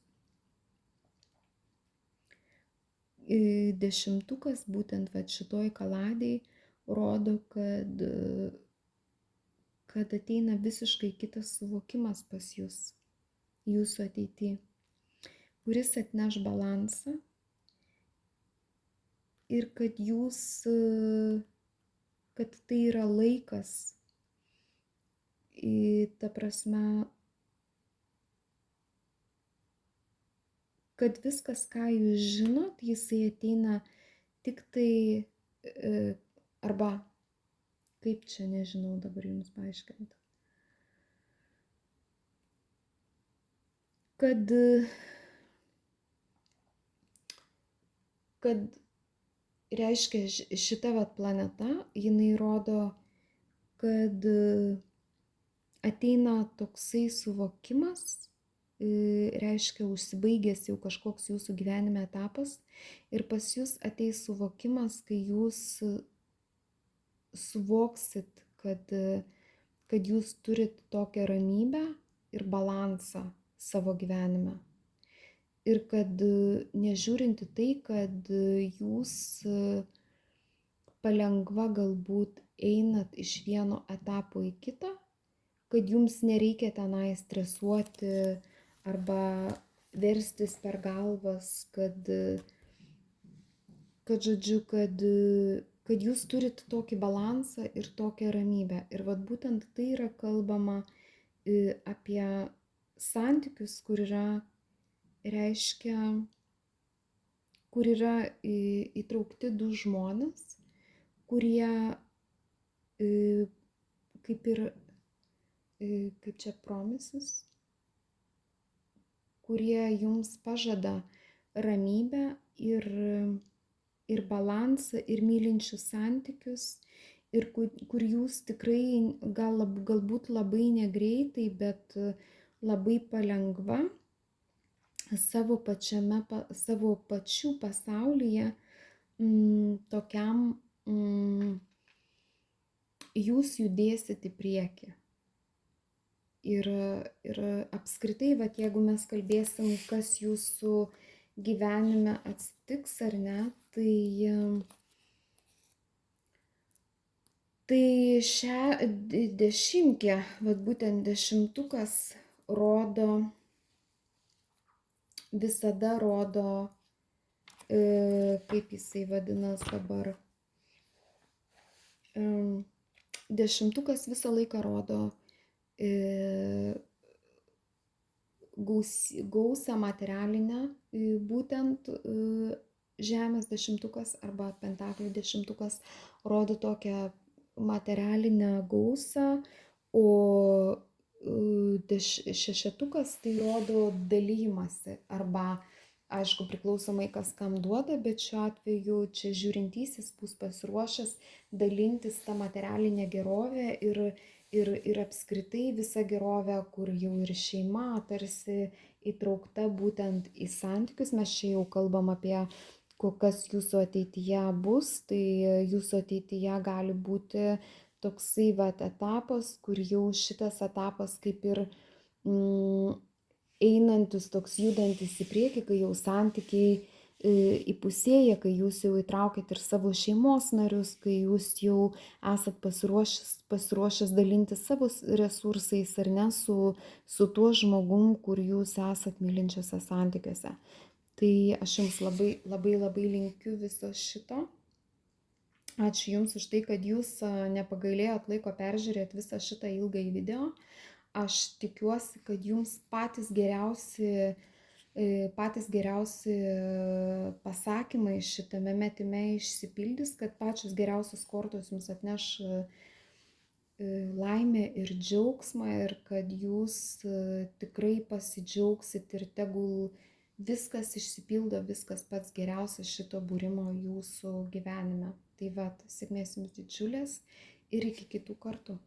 Dešimtukas būtent šitoj kaladėj rodo, kad ateina visiškai kitas suvokimas pas jūs, jūsų ateityje, kuris atneš balansą ir kad jūs, kad tai yra laikas, ta prasme, kad viskas, ką jūs žinot, jisai ateina tik tai, arba, kaip čia, nežinau dabar jums paaiškinti, kad reiškia šita planeta, jinai rodo, kad ateina toksai suvokimas, reiškia užsibaigęs jau kažkoks jūsų gyvenime etapas ir pas jūs ateis suvokimas, kai jūs suvoksit, kad jūs turit tokią ramybę ir balansą savo gyvenime. Ir kad nežiūrint į tai, kad jūs palengva galbūt einat iš vieno etapo į kitą, kad jums nereikia tenai stresuoti arba verstis per galvas, žodžiu, kad jūs turit tokį balansą ir tokią ramybę. Ir vat būtent tai yra kalbama apie santykius, kur yra įtraukti du žmonės, kurie kaip ir, kaip čia promises, kurie jums pažada ramybę ir balansą, ir mylinčius santykius, ir kur jūs tikrai galbūt labai negreitai, bet labai palengva savo pačių pasaulyje tokiam jūs judėsit į priekį. Ir apskritai, vat, jeigu mes kalbėsim, kas jūsų gyvenime atsitiks ar ne, tai šią dešimtkę, vat būtent dešimtukas visada rodo, kaip jisai vadinas dabar, dešimtukas visą laiką rodo gausą materialinę, būtent žemės dešimtukas arba pentaklių dešimtukas rodo tokią materialinę gausą, o šešetukas tai rodo dalymasi arba, aišku, priklausomai kas kam duoda, bet šiuo atveju čia žiūrintysis bus pasiruošęs dalintis tą materialinę gerovę ir apskritai visą gerovę, kur jau ir šeima tarsi įtraukta būtent į santykius. Mes čia jau kalbam apie kas jūsų ateityje bus, tai jūsų ateityje gali būti toksai vat etapas, kur jau šitas etapas kaip ir einantis, toks judantis į priekį, kai jau santykiai įpusėja, kai jūs jau įtraukit ir savo šeimos narius, kai jūs jau esat pasiruošęs dalinti savo resursais ar ne su tuo žmogum, kur jūs esat mylinčiuose santykiuose. Tai aš jums labai linkiu viso šito. Ačiū Jums už tai, kad Jūs nepagailėjot laiko peržiūrėti visą šitą ilgąjį video. Aš tikiuosi, kad Jums patys geriausi pasakymai šitame metime išsipildys, kad pačios geriausios kortos Jums atneš laimę ir džiaugsmą ir kad Jūs tikrai pasidžiaugsit ir tegul viskas išsipildo, viskas pats geriausias šito būrimo jūsų gyvenime. Tai va, sėkmės Jums didžiulės ir iki kitų kartų.